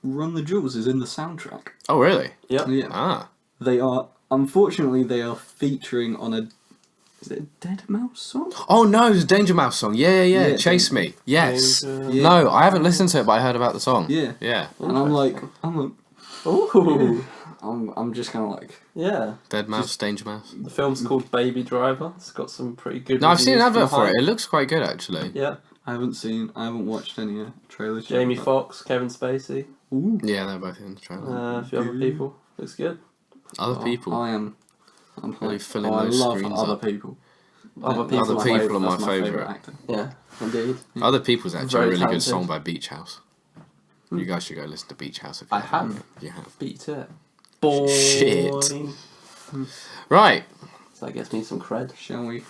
Run the Jewels is in the soundtrack. Oh really? Yep. Yeah, Ah. they are. Unfortunately, they are featuring on a. Is it a Dead Mouse song? Oh no, it's a Danger Mouse song. Yeah. Yeah, Chase Me. Yes. Yeah. No, I haven't listened to it, but I heard about the song. Yeah. Yeah. And I'm like, Ooh. I'm just kind of like, Yeah. Dead Mouse, Danger Mouse. The film's called Baby Driver. It's got some pretty good. No, I've seen an reviews from advert for it. the It looks quite good actually. hype. Yeah. I haven't watched any trailers. yet, Jamie but- Foxx, Kevin Spacey, Ooh. Yeah, they're both in the trailer. a few other people. Looks good. Other people. I'm Really hyped. filling I those love screens other up. people. Other That's people. Other people favourite- are my that's favourite. actor. Yeah, indeed. Other People's actually Very a really good talented. song by Beach House. You guys should go listen to Beach House if you I haven't. have. You have. Beat to it. Boy. Shit. Right. So that gets me some cred. Shall we?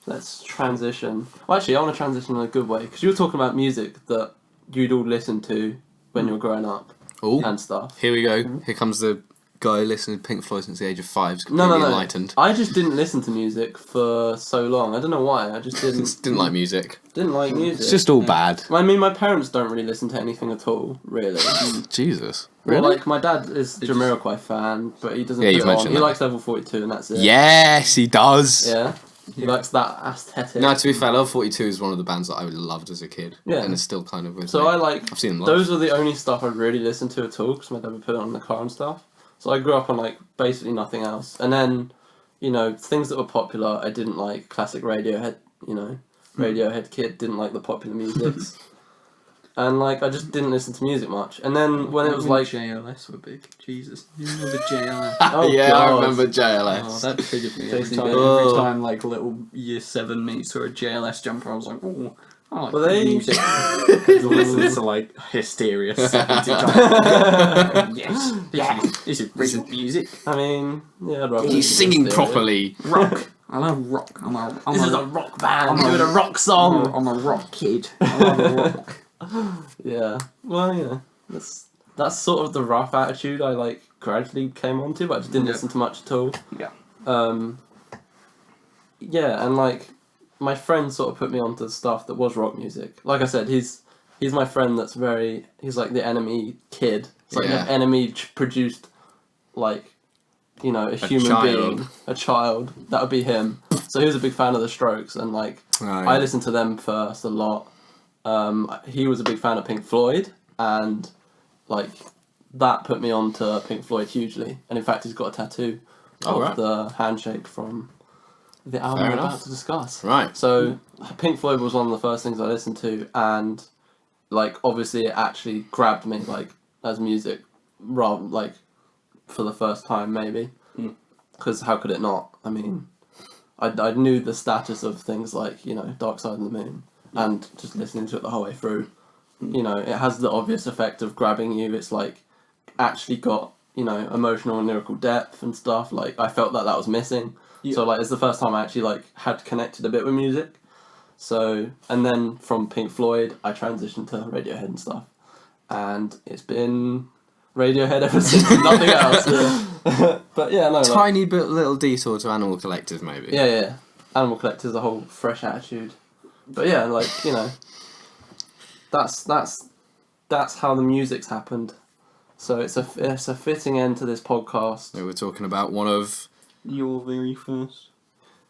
Let's transition. Well, actually, I want to transition in a good way because you were talking about music that you'd all listen to when you were growing up Oh, and stuff. here we go. Here comes the guy listening to Pink Floyd since the age of 5 is No, completely no, no. enlightened. I just didn't listen to music for so long. I don't know why. I just Didn't like music. didn't like music. It's just all bad. I mean, my parents don't really listen to anything at all, really. Jesus. Well, Really? like, my dad is a Jamiroquai fan, but he doesn't Yeah, put you've it on. mentioned He that. likes Level 42 and that's it. Yes, he does. Yeah? He likes that aesthetic. No, to be fair, Level 42 is one of the bands that I loved as a kid. Yeah. And it's still kind of with So me. I like... I've seen them live. Those are the only stuff I really listened to at all, because my dad would put it on in the car and stuff. So I grew up on, like, basically nothing else. And then, you know, things that were popular, I didn't like. Classic Radiohead, you know. Radiohead kid, didn't like the popular musics. And, like, I just didn't listen to music much. And then when it was like... JLS were big. Jesus. You remember JLS? Oh, yeah, God. I remember JLS. Oh, that triggered me JCB. every time. Oh. Every time, like, little year 7 me saw a JLS jumper, I was like, oh, I like Were they- music. To listen to, like, Hysteria 70 times. Yes, this is real music. I mean, yeah, I'd rather He's listen to singing Hysteria. properly. Rock. I love rock. This is a rock band. I'm doing a rock song. I'm a rock kid. I love rock. Yeah. Well, yeah. That's sort of the rough attitude I like gradually came onto, but I just didn't Yeah. listen to much at all. Yeah. Yeah, and like my friend sort of put me onto stuff that was rock music. Like I said, he's my friend that's he's like the Enemy kid. It's like Yeah. if Enemy produced like, you know, a human child. being, a child, that would be him. So he was a big fan of the Strokes, and like Oh, yeah. I listened to them first a lot. He was a big fan of Pink Floyd, and like that put me on to Pink Floyd hugely. And in fact, he's got a tattoo Oh, of right. the handshake from the album Fair we're enough. about to discuss. Right. So Pink Floyd was one of the first things I listened to, and like obviously it actually grabbed me like as music, rather like for the first time maybe, because how could it not? I mean, I knew the status of things like, you know, Dark Side of the Moon, and just listening to it the whole way through, you know, it has the obvious effect of grabbing you. It's like actually got, you know, emotional and lyrical depth and stuff. Like I felt that was missing. Yeah. So like it's the first time I actually like had connected a bit with music. So, and then from Pink Floyd I transitioned to Radiohead and stuff, and it's been Radiohead ever since. Nothing else. But yeah, no, like, Tiny bit little detour to Animal Collective, maybe. yeah. Animal Collective is a whole fresh attitude. But yeah, like, you know, that's how the music's happened. So it's a fitting end to this podcast. So we're talking about one of Your very first.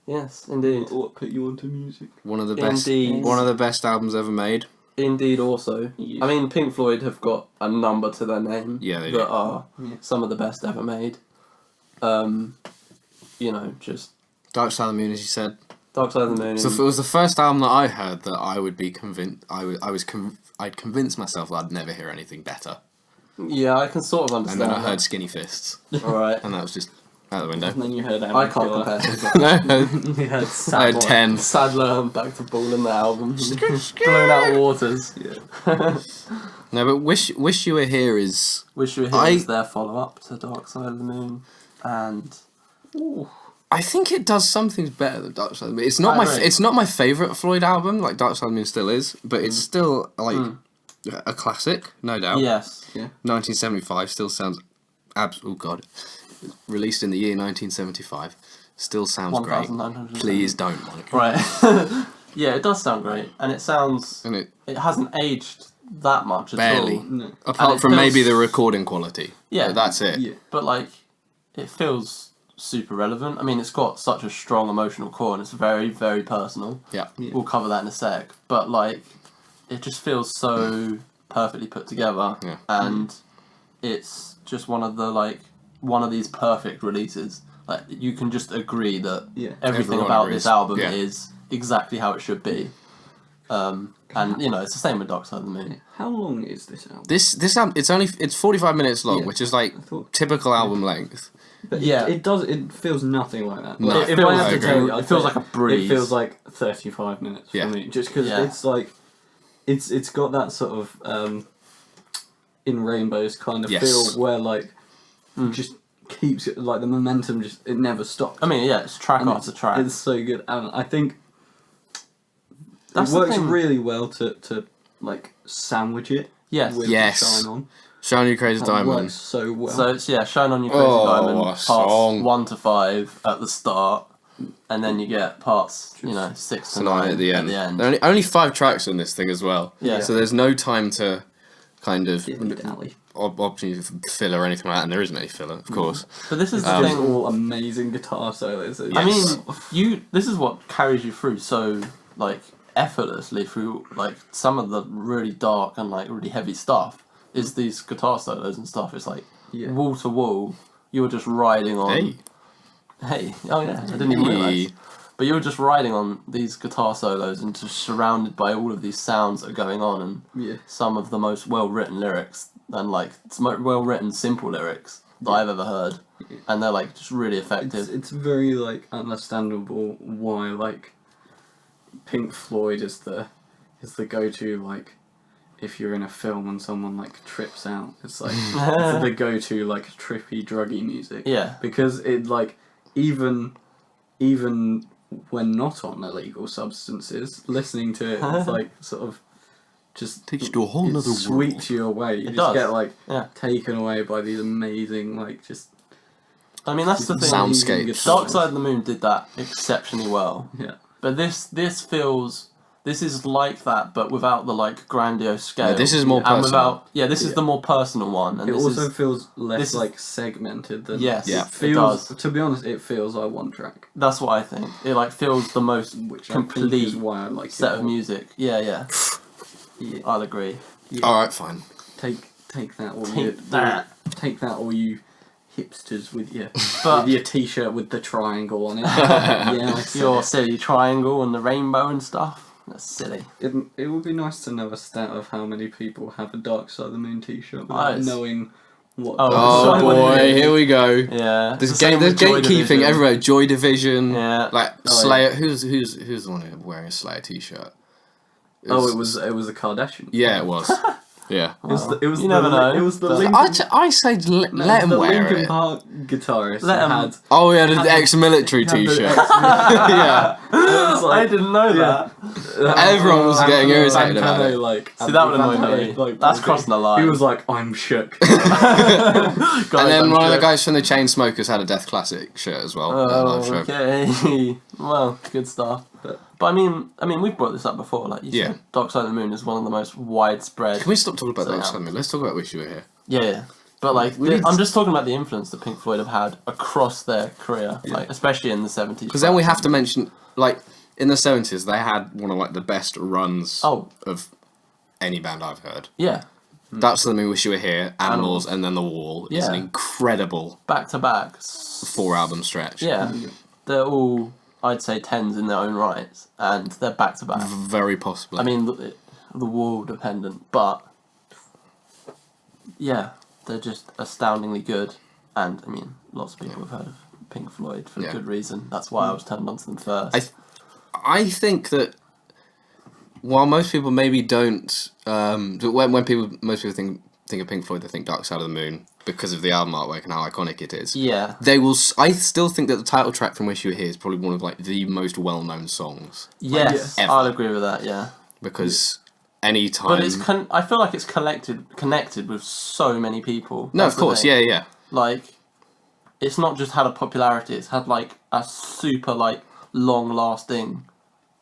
Yes, indeed. What put you onto music? Indeed. one of the best albums ever made. Indeed also. Yeah. I mean, Pink Floyd have got a number to their name. Yeah, they that do. are Yeah. some of the best ever made. You know, just Dark Side of the Moon, as you said. Dark Side of the Moon. So it was the first album that I heard that I would be convinced. I'd convinced myself that I'd never hear anything better. Yeah, I can sort of And understand. then I heard Skinny Fists, Alright. and that was just out the window. And then you heard I can't Killer. compare. No, You heard I had Sad 10. Sadler and Back to Ball in the album. Blown out waters. No, but Wish You Were Here is. Wish You Were Here is their follow-up to Dark Side of the Moon, and I think it does some things better than Dark Side of the Moon. It's not I my agree. it's not my favorite Floyd album. Like Dark Side of the Moon still is, but it's still like a classic, no doubt. yes, 1975 still sounds. Oh God, released in the year 1975, still sounds great. 1,900. Please don't, Monica. Right. Yeah, it does sound great, and it sounds. And it It hasn't aged that much at barely, all. No. apart it from feels- maybe the recording quality. Yeah. But that's it. Yeah. But like, it feels super relevant. I mean, it's got such a strong emotional core, and it's very, very personal. Yeah. Yeah. We'll cover that in a sec. But like, it just feels so perfectly put together, Yeah. and it's just one of these perfect releases. Like, you can just agree that Yeah. everything Everyone about agrees. this album Yeah. is exactly how it should be. And you know, it's the same with Dark Side of the Moon. How long is this album? This album, it's 45 minutes long, Yeah. which is like I thought- typical album length. But Yeah. it feels nothing like that. No. Like, It if I feels- have to I tell agree. you, I'd It feels say like a breeze. It feels like 35 minutes Yeah. for me, just because Yeah. it's like, it's got that sort of In Rainbows kind of Yes. feel where like just keeps it, like the momentum it never stops. I mean, yeah, it's track And after track. It's so good, and I think That's it the works thing. really well to like sandwich it Yes. with Yes. Shine On. Shine You Crazy That Diamond. works so well. So it's Shine On You Crazy Diamond, parts song. 1 to 5 at the start, and then you get parts 6 to 9 at the end. end. There are only 5 tracks on this thing as well. Yeah. So there's no time to kind of Dilly-dally. opportunity for filler or anything like that, and there isn't any filler, of course. But this is the It's thing. all amazing guitar solos. I mean, this is what carries you through so like effortlessly through like some of the really dark and like really heavy stuff. Is these guitar solos and stuff? It's like wall to wall. You were just riding on. Hey, oh yeah, I didn't even realise. But you were just riding on these guitar solos and just surrounded by all of these sounds that are going on and some of the most well written lyrics and like well written simple lyrics that I've ever heard, and they're like just really effective. It's very like understandable why like Pink Floyd is the go-to, like if you're in a film and someone like trips out, it's like it's the go-to like trippy druggy music. Yeah. Because it like even when not on illegal substances, listening to it, it's like sort of just Takes you to a whole it nother sweeps you away. You It just does. get like Yeah. taken away by these amazing like just I mean, that's the thing. Soundscapes. guitar- Dark Side of the Moon did that exceptionally well. Yeah. But this is like that, but without the like grandiose scale. Yeah, this is more and personal. without this is the more personal one, and It this also is feels less this is- like segmented than yes, Yeah. it feels. does. To be honest, it feels like one track, That's what I think. It like feels the most which I think complete is why I like set it of more. music. Yeah, Yeah. I'll agree. Alright, fine. Take that, all Take you that. Take that, all you hipsters with your But with your t-shirt with the triangle on it. Yeah, I said your it. silly triangle and the rainbow and stuff. That's silly. It would be nice to know a stat of how many people have a Dark Side of the Moon t-shirt without Nice. knowing what. Oh, Oh so boy, many. here we go. Yeah. There's It's the same there's with Joy gatekeeping Division. everywhere. Joy Division. Yeah. Like Oh, Slayer. Who's the one wearing a Slayer t-shirt? Oh, it was a Kardashian. Yeah, it was. Yeah. It was the, it was You the, never know, It was the but- Linkin, I said let him the wear Linkin it. Park guitarist Let him- had. Oh, he had an had the- ex-military had the t-shirt. ex- Yeah. It was I like, didn't know that. Everyone was getting irritated about Pantano, it. like, See, that would annoy Pantano, me. like, That's crossing the line. He was like, I'm shook. And then one of the guys from the Chainsmokers had a Death Classic shirt as well. at a live show. Okay. Well, good stuff. But I mean, we've brought this up before. Like you Yeah. said, Dark Side of the Moon is one of the most widespread. Can we stop talking about So, that yeah. for a minute? Let's talk about Wish You Were Here. Yeah. But like, We need I'm to- just talking about the influence that Pink Floyd have had across their career, like especially in the 70s. Because then we have to mention, like, in the 70s, they had one of like the best runs Oh. of any band I've heard. Yeah, That's the Wish You Were Here, Animals. Animals, and then The Wall. It's an Yeah. incredible back to back. 4-album stretch. Yeah, they're all, I'd say, 10s in their own rights, and they're back to back. Very possibly. I mean, the Wall dependent, but yeah, they're just astoundingly good. And I mean, lots of people have heard of Pink Floyd for Yeah. good reason. That's why I was turned on to them first. I think that while most people maybe don't, when most people think of Pink Floyd, they think Dark Side of the Moon because of the album artwork and how iconic it is. Yeah, They will. I still think that the title track from Wish You Were Here is probably one of like the most well-known songs yes, ever. I'll agree with that. Yeah, because any time. but it's I feel like it's connected with so many people. no, That's of the course, thing. yeah. Like, it's not just had a popularity; it's had like a super like long-lasting,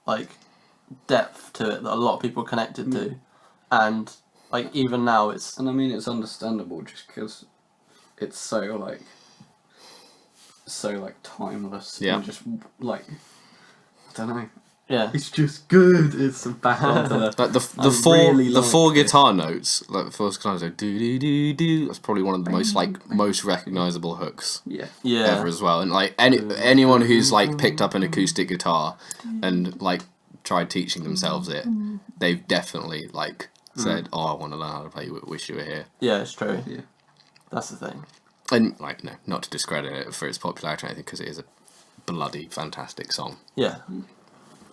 like depth to it that a lot of people are connected to, and like even now it's And I mean, it's understandable just because it's so timeless. Yeah. And just like, I don't know. yeah. It's just good. It's back onto the. Like the I four really the like four it. guitar notes, like the first guitar note, do do do do. That's probably one of the most recognizable hooks Yeah. Yeah, ever as well. And like anyone who's like picked up an acoustic guitar and like tried teaching themselves it, they've definitely like said, "Oh, I want to learn how to play Wish You Were Here." yeah, it's true. Yeah. That's the thing. And like, no, not to discredit it for its popularity or anything, because it is a bloody fantastic song. Yeah,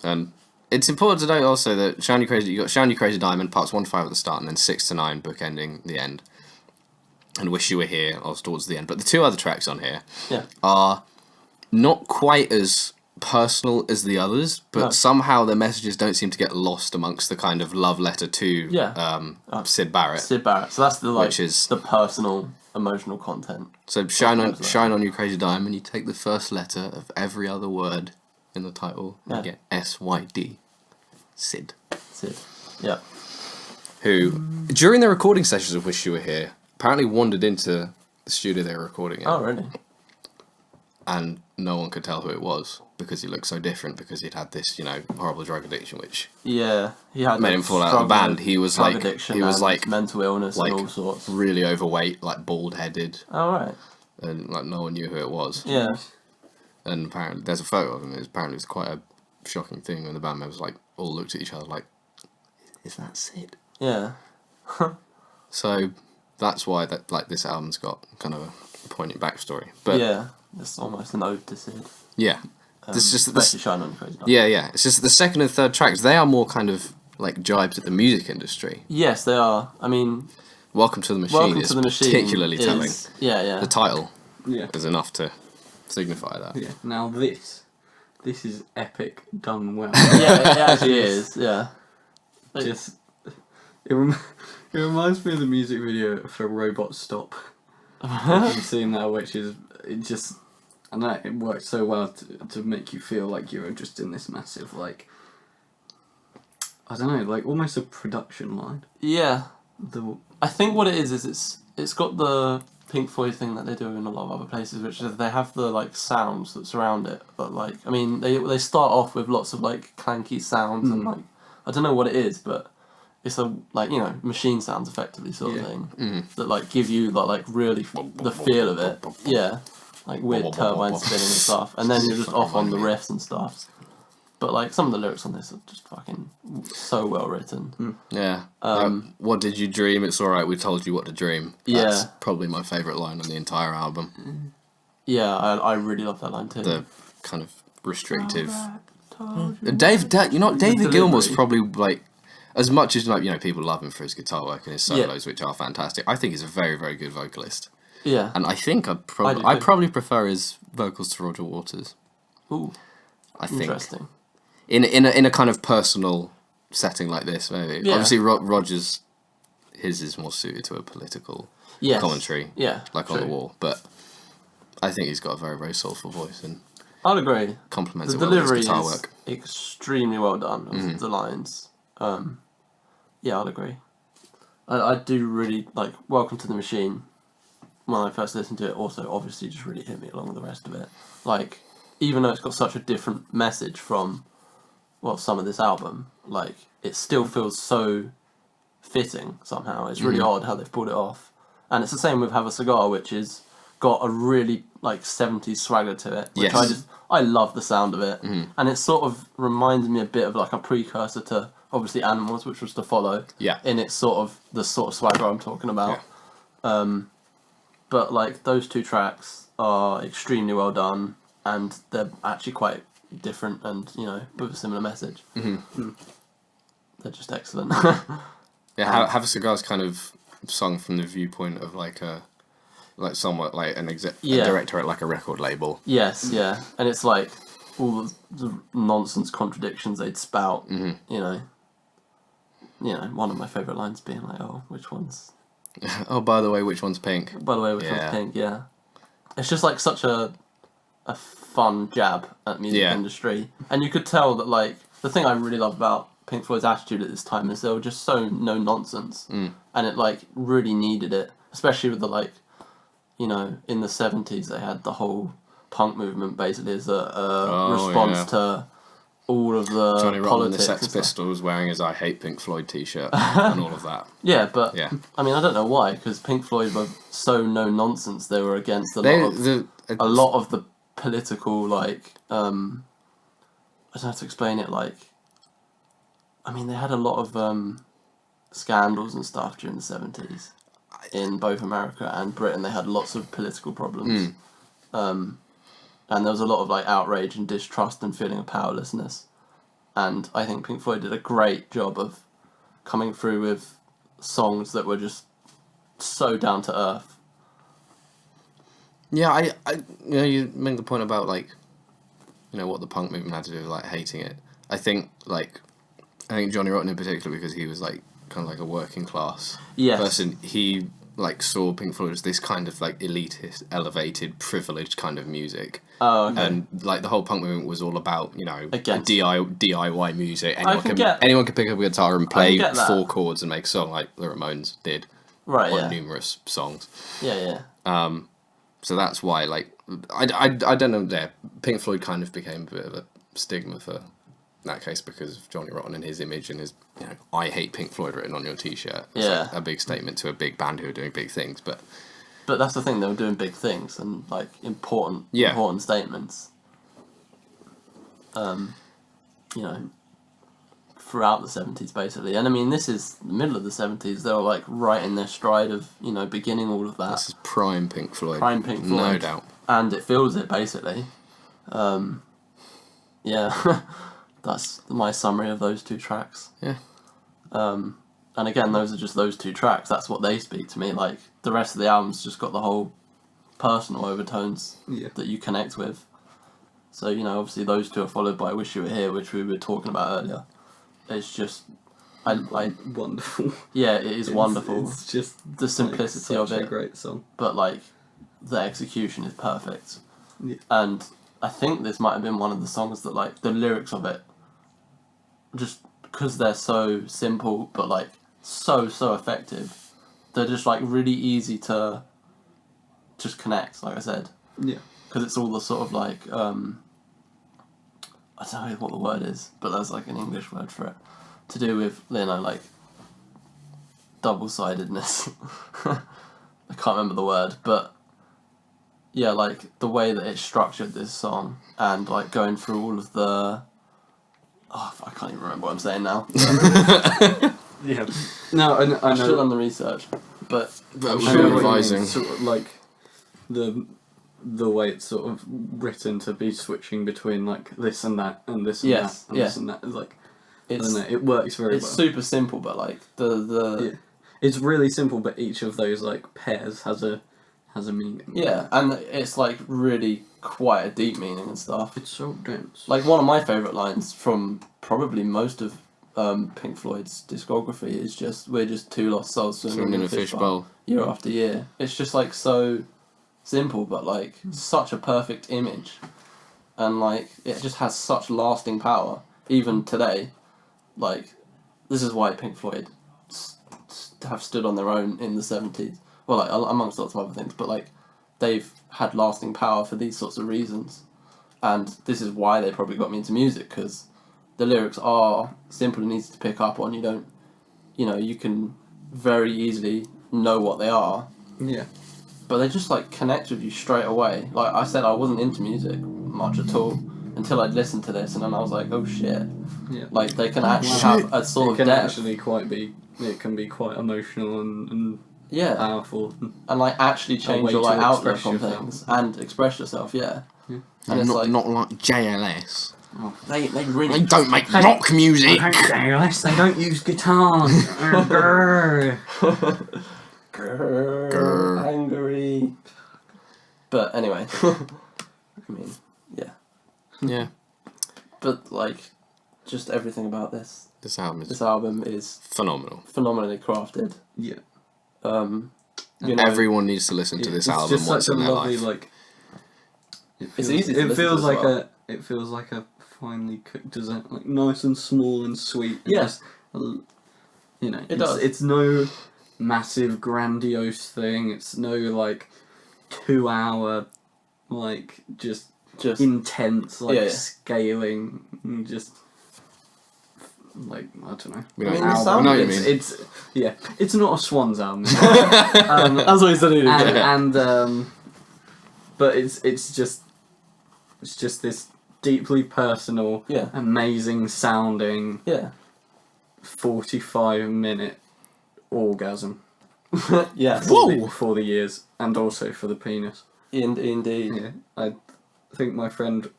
And it's important to note also that you got Shine You Crazy Diamond, parts 1 to 5 at the start, and then 6 to 9 bookending the end. And Wish You Were Here also towards the end. But the two other tracks on here yeah, are not quite as personal as the others, but No. somehow their messages don't seem to get lost amongst the kind of love letter to Sid Barrett. Sid Barrett. So that's the like Which is- the personal, emotional content. So shine on you crazy diamond. You take the first letter of every other word in the title, and you get SYD, Sid. Sid. Yeah. Who, during the recording sessions of Wish You Were Here, apparently wandered into the studio they were recording in. Oh, really? And no one could tell who it was because he looked so different because he'd had this, horrible drug addiction, which Yeah, he had made him fall out of the band. He was drug like, addiction and mental illness like and all sorts. really overweight, like bald headed, Oh, right. and like no one knew who it was. Yeah. And apparently, there's a photo of him. Apparently, it's quite a shocking thing when the band members like all looked at each other like, "Is that Sid?" Yeah. So that's why this album's got kind of a poignant backstory. But yeah, it's almost an ode to Sid. yeah, it's just Especially Shine On You Crazy Diamond. yeah. It's just the second and third tracks. They are more kind of like jibes at the music industry. Yes, they are. I mean, Welcome to the Machine Welcome is to the Machine particularly is, telling. Yeah. The title Yeah. is enough to signify that. Yeah. Now this is epic done well. Yeah, it actually is. Yeah. Just it reminds me of the music video for Robot Stop. If you've seen that, which is it just I know it works so well to make you feel like you're just in this massive like I don't know, like almost a production line. Yeah. The I think what it is it's got the Pink Floyd thing that they do in a lot of other places, which is they have the like sounds that surround it, but like I mean they start off with lots of like clanky sounds and like I don't know what it is, but it's a like machine sounds effectively sort of thing that like give you like really the feel of it. Yeah, like weird turbine spinning and stuff, and then you're just off on the riffs and stuff. But like some of the lyrics on this are just fucking so well written. Yeah. What did you dream? It's alright, we told you what to dream. That's probably my favourite line on the entire album. Yeah, I really love that line too. The kind of restrictive. David Gilmour's probably like, as much as people love him for his guitar work and his solos, which are fantastic. I think he's a very, very good vocalist. Yeah. And I think I do too. probably prefer his vocals to Roger Waters. Ooh. I think Interesting. in a kind of personal setting like this, maybe. Yeah. Obviously, Roger's his is more suited to a political commentary, like true. On the Wall. But I think he's got a very, very soulful voice and I'd agree. complements The it well with delivery his guitar is work. extremely well done of the lines. Yeah, I'd agree. I do really like Welcome to the Machine. When I first listened to it, also obviously just really hit me along with the rest of it. Like, even though it's got such a different message from, some of this album, like, it still feels so fitting somehow. It's really odd how they've pulled it off. And it's the same with Have a Cigar, which is got a really, 70s swagger to it. Which Yes. I love the sound of it. And it sort of reminds me a bit of, a precursor to, obviously, Animals, which was to follow. Yeah. In its the sort of swagger I'm talking about. Yeah. But those two tracks are extremely well done, and they're actually quite different, and with a similar message. They're just excellent. Yeah, Have a Cigar's kind of sung from the viewpoint of somewhat like a director at like a record label. Yes, yeah, and it's like all the nonsense contradictions they'd spout. One of my favourite lines being like, "Oh, which one's?" Oh, by the way, which one's pink? By the way, which one's pink? Yeah, it's just like such a fun jab at music industry, and you could tell that the thing I really love about Pink Floyd's attitude at this time is they were just so no nonsense, and it really needed it, especially with the in the 70s they had the whole punk movement basically as a response to all of the Johnny Rotten and the politics Sex and stuff. Pistols wearing his I Hate Pink Floyd t-shirt and all of that. Yeah, but Yeah. I mean I don't know why, because Pink Floyd were so no nonsense. They were against a lot of the political I don't know how to explain it. I mean they had a lot of scandals and stuff during the 70s in both America and Britain. They had lots of political problems. And there was a lot of outrage and distrust and feeling of powerlessness. And I think Pink Floyd did a great job of coming through with songs that were just so down to earth. Yeah, I you make the point about what the punk movement had to do with like hating it. I think Johnny Rotten in particular, because he was like kind of like a working class person. He like saw Pink Floyd as this kind of like elitist, elevated, privileged kind of music. Oh, okay. And like the whole punk movement was all about DIY music. Anyone can pick up a guitar and play 4 chords and make a song like the Ramones did on numerous songs. Yeah. So that's why I don't know. There, Pink Floyd kind of became a bit of a stigma for that case because of Johnny Rotten and his image and his I hate Pink Floyd written on your t-shirt. It's like a big statement to a big band who are doing big things, but that's the thing, they were doing big things and like important statements throughout the 70s basically. And I mean, this is the middle of the 70s. They were like right in their stride of beginning all of that. This is prime Pink Floyd, no doubt, and it feels it basically. That's my summary of those 2 tracks. Yeah. And again, those are just those 2 tracks. That's what they speak to me. Like, the rest of the album's just got the whole personal overtones that you connect with. So, obviously those 2 are followed by Wish You Were Here, which we were talking about earlier. It's just... wonderful. Yeah, it is wonderful. It's just... the simplicity of it. Such a great song. But, like, the execution is perfect. Yeah. And I think this might have been one of the songs that, like, the lyrics of it, just because they're so simple but like so effective, they're just like really easy to just connect, like I said. Yeah. Because it's all the sort of like I don't know what the word is, but there's like an English word for it, to do with like double-sidedness. I can't remember the word, but yeah, like the way that it's structured, this song, and like going through all of the I can't even remember what I'm saying now. Yeah. No, I should have done the research, but I'm sure advising. Sort of like the way it's sort of written to be switching between like this and that and this and that and this and that. Like, I don't know, it works very well. It's super simple, but like the it's really simple, but each of those like pairs has a meaning. Yeah, and it's like really quite a deep meaning and stuff. It's so dense. Like one of my favourite lines from probably most of Pink Floyd's discography is just, "We're just 2 lost souls swimming in a fishbowl year after year." It's just like so simple, but like such a perfect image, and like it just has such lasting power even today. Like, this is why Pink Floyd have stood on their own in the 70s. Well, like, amongst lots of other things, but like they've had lasting power for these sorts of reasons, and this is why they probably got me into music, because the lyrics are simple and easy to pick up on. You don't, you can very easily know what they are. Yeah. But they just like connect with you straight away. Like I said, I wasn't into music much at all until I'd listened to this, and then I was like, oh shit. Yeah. Like they can actually have a sort of depth. It can be quite emotional and powerful. And like actually change your like outlook on things and express yourself, and it's not like JLS. Oh, they really... They don't make rock music! JLS, they don't use guitars! Grrr, angry. But anyway, I mean, yeah. Yeah. But like, just everything about this album is phenomenally crafted. Yeah. Everyone needs to listen to this album once in their life. It's easy to listen to. It feels like a finely cooked dessert, like nice and small and sweet. Yes. It does. It's no massive grandiose thing. It's no like 2-hour like just intense scaling, just like I don't know. It's not a Swans album. That's what he said. But it's just this deeply personal, amazing sounding, 45-minute orgasm. Yeah. For the ears and also for the penis. Indeed. Yeah. I think my friend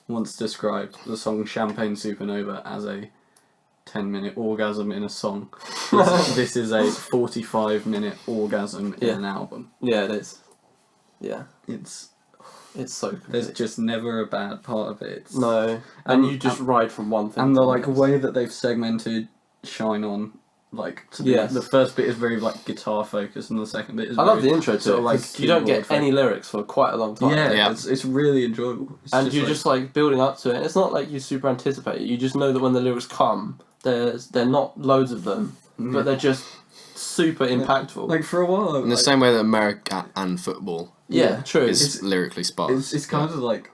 once described the song Champagne Supernova as a 10-minute orgasm in a song. This is a 45-minute orgasm in an album. Yeah, it is. Yeah. It's It's so good. There's just never a bad part of it. No, and you just ride from one thing. And the to like next. way that they've segmented Shine On, like to be, Yes. the first bit is very like guitar focused, and the second bit is. I love very the intro to sort it, of like because you don't get keyboard any lyrics for quite a long time. Yeah, Yeah. it's really enjoyable. It's And you're like, just like building up to it. It's not like you super anticipate it. You just know that when the lyrics come, they're not loads of them, but they're just super impactful. like for a while. In the same way that America and football yeah, true. is lyrically sparse. It's kind of like,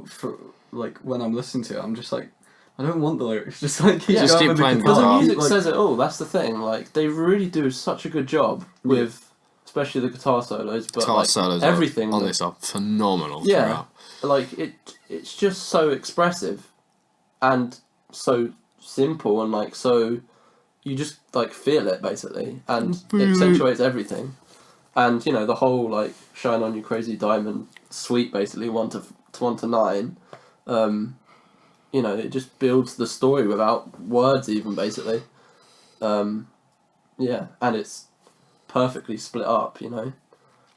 for like when I'm listening to it, I'm just like, I don't want the lyrics. Just like keep Just going keep with the playing guitar. But the guitar. music Like, says it all. That's the thing. Like they really do such a good job with, especially the guitar solos. But Guitar like, solos everything on that- this are phenomenal. Yeah, throughout. like it's just so expressive, and so simple, and like so, you just like feel it basically, and it accentuates everything, and you know the whole like Shine On You Crazy Diamond suite basically 1 to 9, you know it just builds the story without words even basically, yeah, and it's perfectly split up, you know.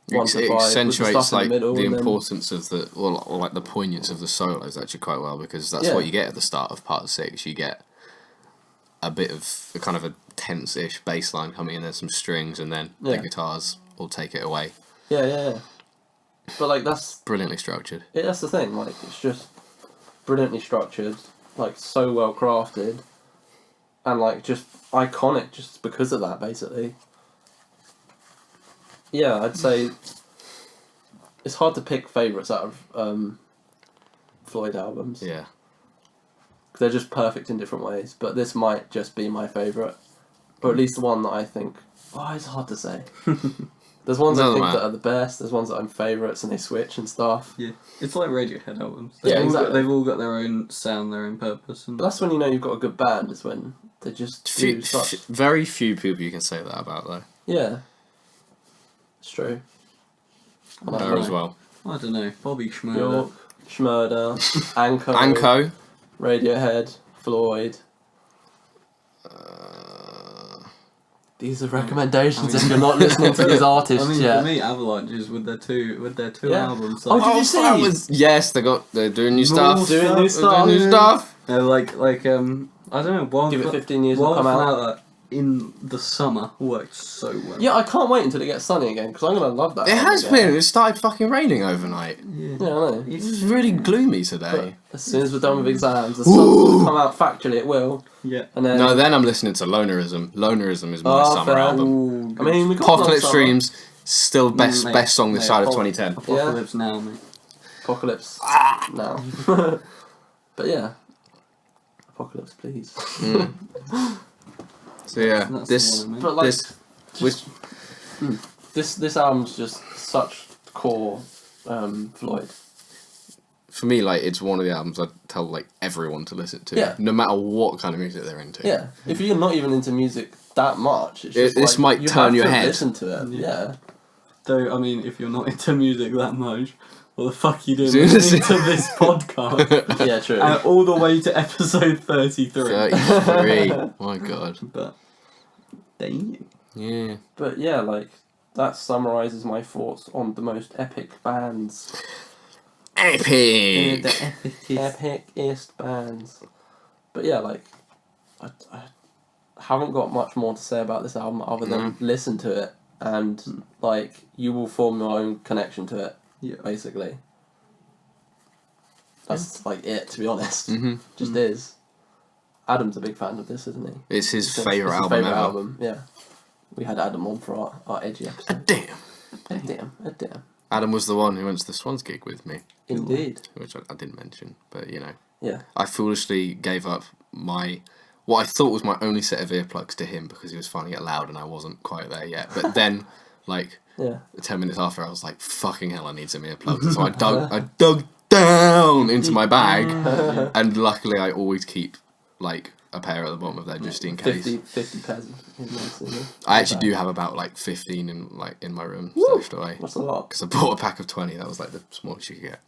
1 to 5, It with the accentuates stuff in like the, middle, the and then- importance of the or like the poignance of the solos actually quite well, because that's Yeah. what you get at the start of part 6. You get a bit of a kind of a tense-ish bass line coming in, then some strings, and then the Yeah. guitars will take it away. Yeah. But like that's Brilliantly structured. that's the thing. Like it's just brilliantly structured, like so well crafted, and like just iconic just because of that. Basically, yeah, I'd say it's hard to pick favourites out of Floyd albums. Yeah. They're just perfect in different ways. But this might just be my favourite, or at least the one that I think. Oh, it's hard to say. There's ones I Doesn't think matter. that are the best. There's ones that I'm favourites and they switch and stuff. yeah, it's like Radiohead albums. Yeah, They've all exactly. they've all got their own sound, their own purpose, and But that's when you know you've got a good band. Is when they just do such. Very few people you can say that about though. Yeah, it's true. I like Her that. as well. I don't know, Bobby Schmurda. York, Schmurda, Anko, Anko. Radiohead, Floyd. These are recommendations I mean- if you're not listening to these artists I mean, yet. for me, Avalanches with their two Yeah. albums. Oh, Like, did you see? that was, yes, they're doing new More stuff. Doing new They're stuff. doing new stuff. they're like I don't know. Give it 15 years, it'll come out. In the summer worked so well. Yeah, I can't wait until it gets sunny again because I'm gonna love that. It album has again. been. It started fucking raining overnight. Yeah. Yeah, I know. It's really gloomy today. But as soon as we're done with exams, the sun's gonna come out factually. It will, Yeah. and then. No, then I'm listening to Lonerism. Lonerism is my Oh, summer fair. album. Ooh, I mean, we got Apocalypse Summer. Dreams, still best Mate, song this mate, side of Apol- 2010. Apocalypse Now, mate. Apocalypse now. But yeah. Apocalypse, please. So yeah, That's this the one I meant. But like, this which this album's just such core Floyd. for me, like, it's one of the albums I'd tell like everyone to listen to, Yeah. no matter what kind of music they're into. Yeah. If you're not even into music that much, it's just This like, might you turn have your to head. Listen to it. Yeah. Though, I mean, if you're not into music that much, what the fuck are you doing Seriously. listening to this podcast? Yeah. True. All the way to episode 33. 33. My god. But, damn. Yeah. But yeah, like that summarizes my thoughts on the most epic bands. Epic. Epicest bands. But yeah, like I haven't got much more to say about this album other than listen to it and like you will form your own connection to it. Yeah. Basically. That's like it, to be honest. Mhm. Just is. Adam's a big fan of this, isn't he? It's his It's favourite his album favourite ever. album, yeah. We had Adam on for our edgy episode. Damn. Damn. Adam was the one who went to the Swans gig with me, Indeed. which I didn't mention, but you know. Yeah. I foolishly gave up what I thought was my only set of earplugs to him because he was finding it loud and I wasn't quite there yet. But then, like, Yeah. 10 minutes after, I was like, fucking hell, I need some earplugs. So I dug down into my bag, and luckily I always keep, like, a pair at the bottom of there just in case. 50 pairs. I actually do have about, like, 15 in my room stashed away. That's a lot. Because I bought a pack of 20, that was, like, the smallest you could get.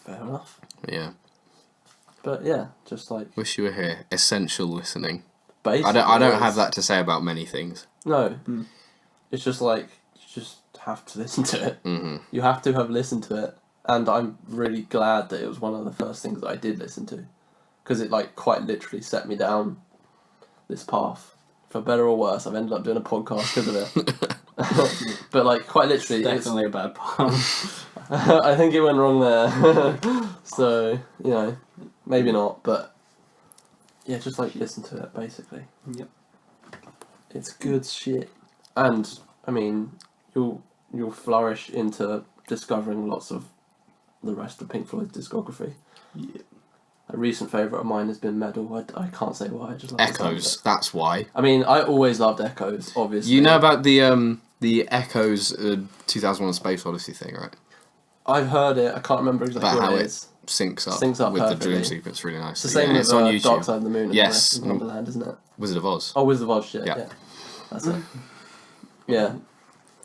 Fair enough. But, yeah. But yeah, just like Wish you were here. Essential listening. basically. I don't have that to say about many things. No. It's just like you just have to listen to it. Mm-hmm. You have to have listened to it And I'm really glad that it was one of the first things that I did listen to. Because it, like, quite literally set me down this path. For better or worse, I've ended up doing a podcast because of it. But, like, quite literally... It's definitely a bad path. I think it went wrong there. So, you know, maybe not, but... Yeah, just, like, listen to it, basically. Yep. It's good shit. And, I mean, you'll flourish into discovering lots of the rest of Pink Floyd's discography. Yeah. A recent favourite of mine has been Meddle. I can't say why. I just love Echoes. That's why. I mean, I always loved Echoes, obviously. You know about the Echoes 2001: Space Odyssey thing, right? I've heard it. I can't remember exactly About what how it it is. syncs up Syncs up with the dream perfectly. sequence really nice. It's the same it's with on YouTube. Dark Side of the Moon and Yes. the rest of Wonderland, isn't it? Wizard of Oz. Oh, Wizard of Oz shit. Yeah. Yeah. That's it. Yeah.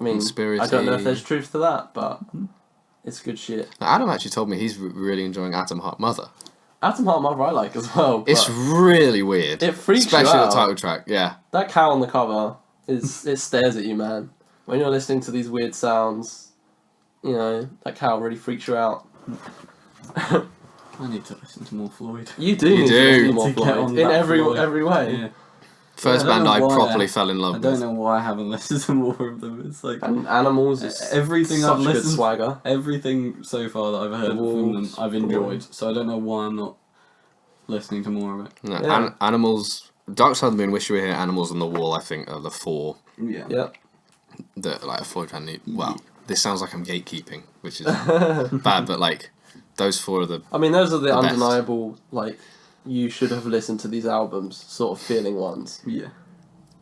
I mean, Conspiracy. I don't know if there's truth to that, but it's good shit. Now, Adam actually told me he's really enjoying Atom Heart Mother. Atom Heart Mother I like as well. But It's really weird. it freaks you especially out. the title track. Yeah. That cow on the cover it stares at you, man. When you're listening to these weird sounds, you know, that cow really freaks you out. I need to listen to more Floyd. You do You need do. to listen to more To get Floyd on in that every Floyd. way. Yeah. First I don't band know I why properly fell in love I with. don't know why I haven't listened to more of them. It's like And Animals is everything such I've good listened, swagger. everything so far that I've heard The from them, Wolves, I've enjoyed. So I don't know why I'm not listening to more of it. No, Yeah. Animals, Dark Side of the Moon, Wish You Were Here, Animals on the Wall, I think, are the four Yeah. Yep. that like a Floyd fan need. Well, this sounds like I'm gatekeeping, which is bad, but like those four are the. I mean, those are the The best. undeniable, like, you should have listened to these albums sort of feeling ones. Yeah.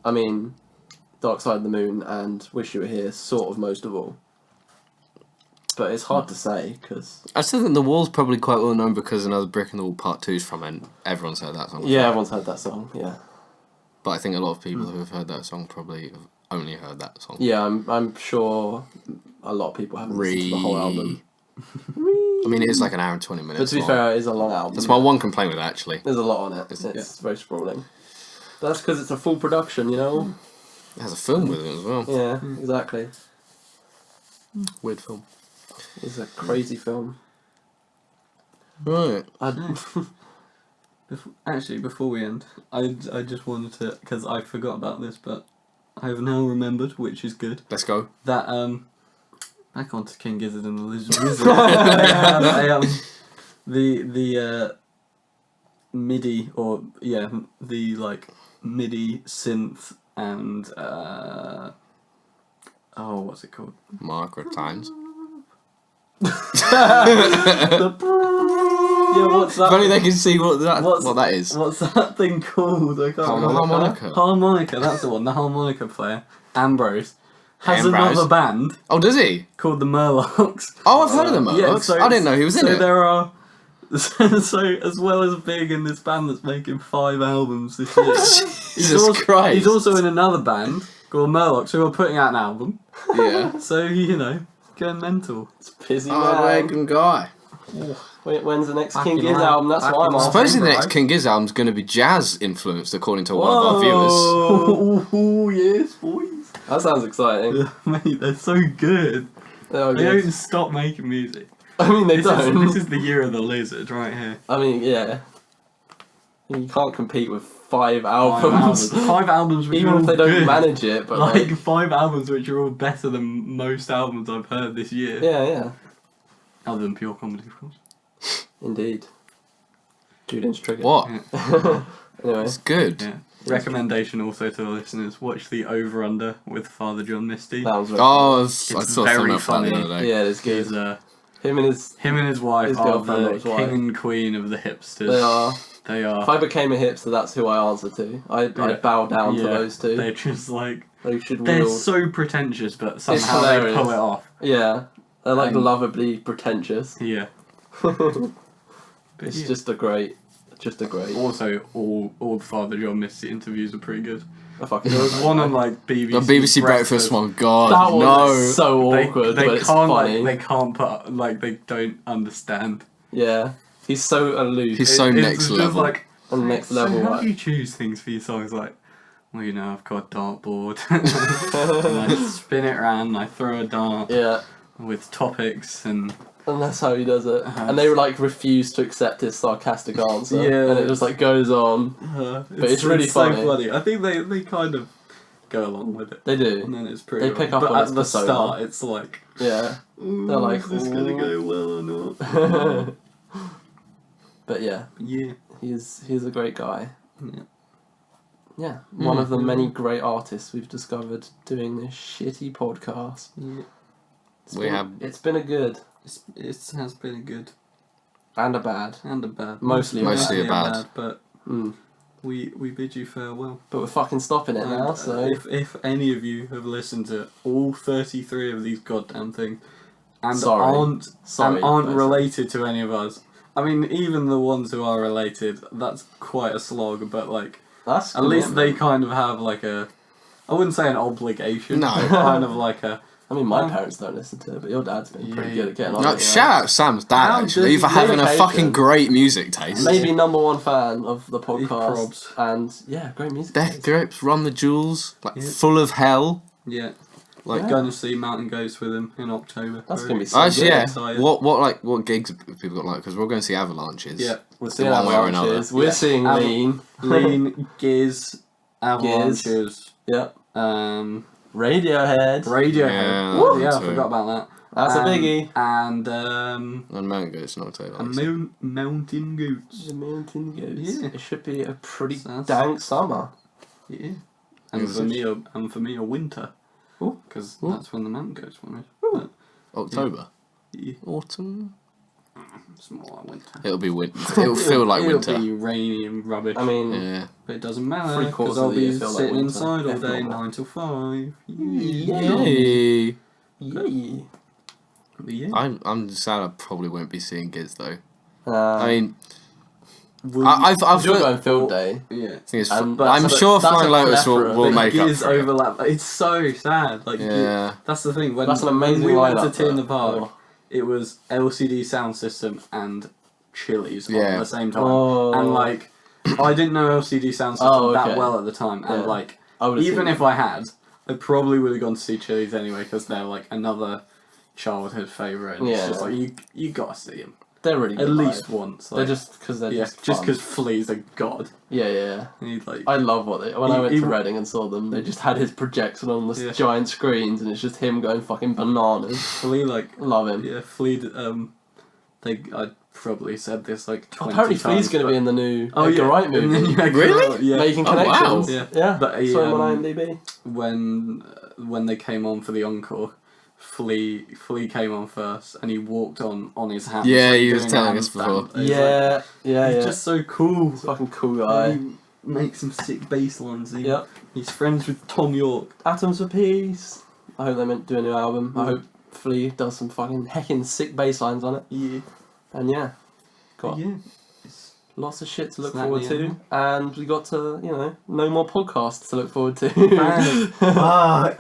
I mean, Dark Side of the Moon and Wish You Were Here, sort of most of all. But it's hard to say, because... I still think The Wall's probably quite well known because Another Brick in the Wall Part 2's from it. Everyone's heard that song. Yeah, everyone's heard that song, yeah. But I think a lot of people who have heard that song probably have only heard that song. Yeah, I'm sure a lot of people haven't listened to the whole album. I mean, it is like an hour and 20 minutes But to be long. fair, it is a long album. That's my one complaint with it, actually. There's a lot on it. It's very sprawling. But that's because it's a full production, you know? It has a film with it as well. Yeah, exactly. Weird film. It's a crazy film. Right. Before we end, I just wanted to, because I forgot about this, but I have now remembered, which is good. Let's go. That back onto King Gizzard and the Lizard Wizard. The MIDI the like MIDI synth and what's it called? Margaret Times. Yeah, what's that? If only they can see what that is. What's that thing called? I can't remember. Harmonica. Harmonica, that's the one. The harmonica player, Ambrose, has Ambrose. another band Oh, does he? called the Murlocs. Oh, I've heard of them. Yeah, I didn't know he was in so it. there are. So as well as being in this band that's making 5 albums this year, Jesus Christ. he's also in another band called Murlocs who are putting out an album. Yeah. So going mental. It's busy, Hard-working guy. When's the next Fucking King Giz hell. album? That's Fucking why I'm hell. asking. Supposedly the right? next King Giz album's going to be jazz influenced, according to one of our viewers. Oh yes, boys. That sounds exciting. Mate, they're so good. Oh, They good. don't stop making music. I mean, they This don't. is the year of the lizard right here. I mean, yeah. You can't compete with 5 5 albums. albums. 5 albums which Even are if they all don't good. manage it, but Like 5 albums which are all better than most albums I've heard this year. yeah, Other than pure comedy, of course. indeed. Julian's trigger. What? Anyway, It's good. Yeah. Recommendation also to the listeners: watch the Over Under with Father John Misty. that was very Oh, I It's saw very something about that funny. the other day. yeah, it's good. He's, Him and his him and his wife His are girlfriend, the not his king wife. and queen of the hipsters. they are. They are. If I became a hipster, that's who I answer to. I'd bow down to those two. They're just like They should they're wield. so pretentious, but somehow they hilarious. pull it off. Yeah, they're like And- lovably pretentious. Yeah. It's just a great. Also, all the Father John Misty interviews are pretty good. I fucking There was one on like BBC. The BBC Breakfast one, God, That one no. is so They, awkward, they but it's can't funny. they can't put they don't understand. Yeah, he's so aloof. He's so next it's level. Just like, On next so level, how right? do you choose things for your songs? Like, well, I've got a dartboard, and I spin it around, and I throw a dart Yeah, with topics, and And that's how he does it. And they like refuse to accept his sarcastic answer. Yeah. And it just like goes on. But it's really funny. So funny. I think they kind of go along with it. They do. And then it's pretty. They pick funny. up but on at its the persona. start, it's like, Yeah. ooh, They're like, is this gonna go well or not? But yeah, Yeah. he's a great guy. Yeah. Yeah, one of the many great artists we've discovered doing this shitty podcast. Yeah. It's been a good It has been a good and a bad. and a bad. Mostly a bad. But Mm. we bid you farewell. But we're fucking stopping it now, And, so if any of you have listened to all 33 of these goddamn things and Sorry. aren't basically. related to any of us, I mean, even the ones who are related, that's quite a slog. But like, That's at least they commitment. kind of have like a, I wouldn't say an obligation, No. but kind of like a. I mean, my parents don't listen to it, but your dad's been pretty Yeah. good at getting on No, it. you know? shout out Sam's dad, How actually, does for he having a communicate fucking them? great music taste. Maybe #1 fan of the podcast. Probs. And yeah, great music. Death taste. Grips, Run the Jewels, like Yeah. Full of Hell. Yeah, Like, Yeah. going to see Mountain Goats with him in October. That's Very gonna be so actually, good. yeah. excited. What gigs have people got like? Because we're going to see Avalanches. Yeah, We're seeing one way or another. Avalanches. We're Yeah. seeing Lean. Lean, Giz, Avalanches, Yep. um, Radiohead. Radiohead. Yeah, Woo! that Yeah, I too. forgot about that. That's a biggie. And And Mountain Goats in October. a like I said. Mountain Goats. The Mountain Goats. Yeah. It should be a pretty Sounds- dank summer. Yeah. And Is for it? me, a winter. Ooh. Because Ooh. that's when the Mountain Goats wanted. October. Yeah, Autumn. it's more like winter. It'll be winter. It'll feel like winter. It'll be rainy and rubbish. I mean, Yeah. but it doesn't matter Three because quarters I'll of the be year feel like sitting winter, inside all if day, not more. 9 till 5. Yay. yay. But yeah. I'm sad I probably won't be seeing Giz though. Uh, I mean, Will I've you're going field day. yeah. thing is, And I'm that's a- sure that's Flying a Lotus will plethora. will But make up Giz for it. overlap. It's so sad. Like Yeah. that's the thing. When That's an amazing when we went to lineup, Tea in the though. Park, Oh. it was LCD sound system and Chili's on Yeah. at the same time. Oh. And like, I didn't know LCD sound system Oh, okay. that well at the time, and Yeah. like, I would've even seen if I had, I probably would have gone to see Chili's anyway because they're like another childhood favourite. And it's Yeah. just like you gotta see them They're really good at least live. once. They're Like, just because they're yeah, just just fun. because Flea's a god. Yeah. And he's like, I love what they. When I He- went he- to Reading and saw them, they just had his projection on the Yeah. giant screens, and it's just him going fucking bananas. Flea like Love him. yeah, Flea. I probably said this like 20 Apparently, times. Flea's going to but- be in the new Oh Edgar yeah, Wright and then movie. you had Really? Garrett, yeah. Making Oh, wow. connections. Yeah. Yeah. But he, Saw him on um, IMDb. when they came on for the encore, Flea came on first, and he walked on his hands. Yeah, like, he was doing telling a us handstand. before. It's like, Yeah. he's just so cool. He's a fucking cool guy. And he makes some sick bass lines. Yep. He's friends with Tom York. Atoms for Peace. I hope they meant to do a new album. I hope Flea does some fucking heckin' sick bass lines on it. Yeah. And yeah, got Yeah. It's, lots of shit to look Snack forward the to. animal. And we got to, no more podcasts to look forward to. Fuck.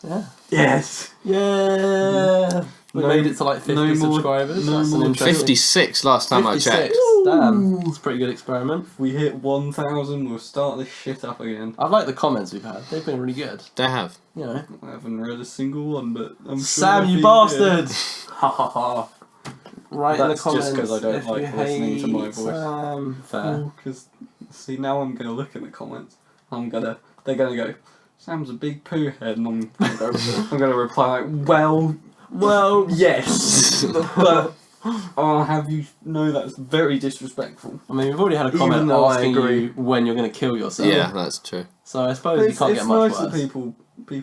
Yeah. Yes. Yeah. We No- made it to like 50 no more- subscribers. no That's an more interesting. 56 last time I 56. checked. Damn. It's a pretty good experiment. If we hit 1,000, we'll start this shit up again. I've liked the comments we've had. They've been really good. They have. You know. I haven't read a single one, but I'm sure Sam, they'll you be bastard! good. Ha ha ha. Right in the That's comments. just 'cause I don't if like you listening to my hate voice. Sam. Fair. Because, see, now I'm going to look in the comments. They're going to go, Sam's a big poo head, and I'm going to reply like, well, yes, but I'll have you know that's very disrespectful. I mean, we've already had a Even comment though I asking agree. you when you're going to kill yourself. Yeah, that's true. So I suppose But you can't it's get much nice worse. that people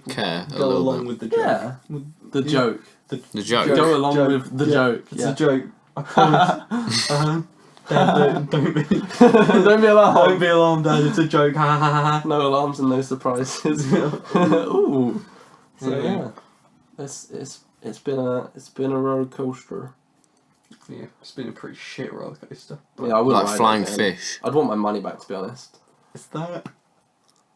Care a go little along bit. with the joke. Yeah. With The yeah, joke. The joke. Go along with the joke. It's Yeah. a joke. I promise. Dad, don't be Don't be alarmed. don't be alarmed, Dad. It's a joke. Ha ha ha ha. No alarms and no surprises. Ooh. So Yeah. yeah, it's been a roller coaster. Yeah, it's been a pretty shit roller coaster. Yeah, I wouldn't Like ride flying it again. fish. I'd want my money back, to be honest. Is that?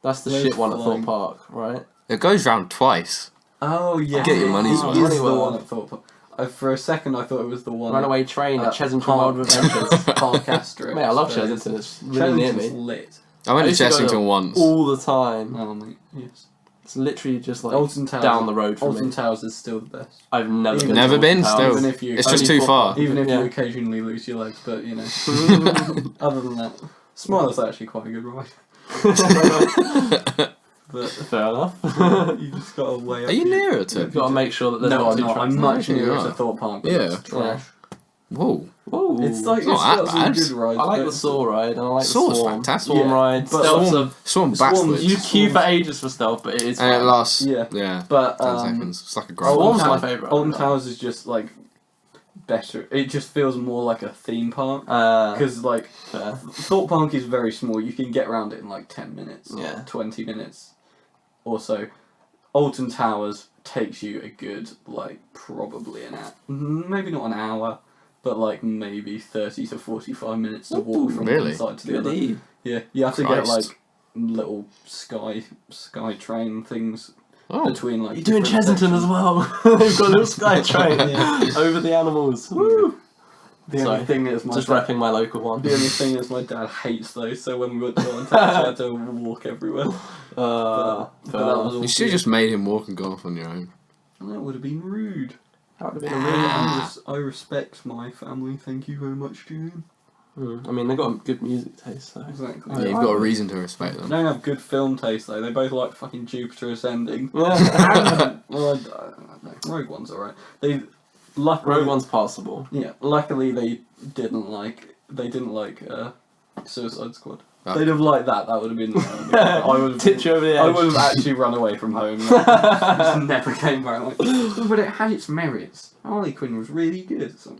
That's the Where's shit one at flying? Thorpe Park, right? It goes round twice. Oh yeah. Get your money's It worth. is Money the worth. one at Thorpe Park. For a second, I thought it was the one. Runaway train at Chesington Park- Wild Adventures. Park Asterisk. Mate, I love so Chesington. It's really near Chesington's me. lit. I went to used to go Chessington there once. All the time. Oh mate, yes. It's literally just like Alton Towers, down the road from Alton me. Towers is still the best. I've never Even- been. Never to been, Alton Towers. still. Even if you, It's just Only too for- far. even if Yeah. you occasionally lose your legs, but you know. Other than that, Smiler's actually quite a good ride. But Fair enough. you just gotta weigh up. Are you your- nearer to? You've got to make sure that there's No, not I'm two not. tracks. I'm much No, nearer you to are. Thorpe Park, but Yeah. it's trash. Whoa. Whoa. It's like It's not got that some bad. good rides. I like but the Saw ride and I like Saw's the Swarm. fantastic. Swarm Yeah. ride. But Stealth's Swarm Swarm- backwards. you queue for ages for stealth, but it is And it fun. lasts, Yeah. yeah, But 10 seconds. It's like a grind. Swarm's Alton my Tow- favourite. Alton Towers is just like better. It just feels more like a theme park. Fair. Because like Thorpe Park is very small. You can get around it in like 10 minutes, Yeah. 20 minutes or so. Alton Towers takes you a good like probably an hour, maybe not an hour, but like maybe 30 to 45 minutes to walk from really? one side to the other. Goodie. Yeah, you have to get Christ. like little sky train things Oh, between like. You're doing different Chessington as sections. well. They've got a little sky train Yeah. over the animals. Woo. The Sorry, only thing is my Just dad, repping my local one. the only thing is my dad hates those. So when we went to Alton Towers, I had to walk everywhere. But that was all you should have good. just made him walk and go off on your own. That would have been rude. That would have been a really I respect my family. Thank you very much, Julian. I mean, they've got good music taste, so. Exactly. Yeah, you've got a reason to respect They them. don't have good film taste though. They both like fucking Jupiter Ascending. Yeah. Well, I don't know. Rogue One's alright. They luckily Rogue One's passable. Yeah, luckily they didn't like Suicide Squad. Oh. They'd have liked that. That would have been. I would have. Tipped you over the I edge. would have actually run away from home. Just never came back. Like, "Oh, but it had its merits. Harley Quinn was really good. So.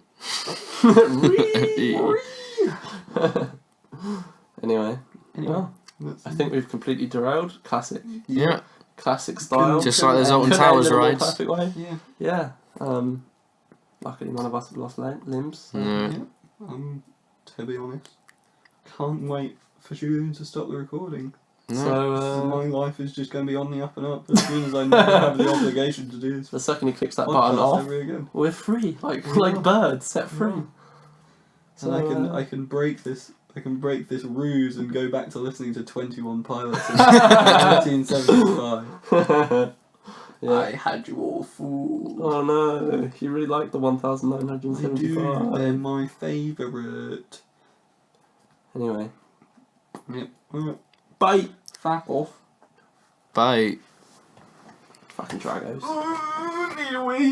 Anyway, Anyway, well, that's I think we've completely derailed. Classic. Yeah. Classic style. Just like those And Alton couldn't end Towers in a more rides. Perfect way. Yeah. Yeah. Luckily, none of us have lost limbs. So. Yeah. To be honest, can't wait for Julian to stop the recording. So, My life is just going to be on the up and up as soon as I never have the obligation to do this. the second he clicks that podcast button off, ever again. we're free, like Yeah. birds set free. Yeah. So And I can break this. I can break this ruse and go back to listening to 21 Pilots in 1975. yeah. I had you all fooled. Oh no, you really like the I do. 1975. They're my favourite. Anyway, Yep. Alright. bye. Fuck off. Bye. Fucking Dragos. Need a wee.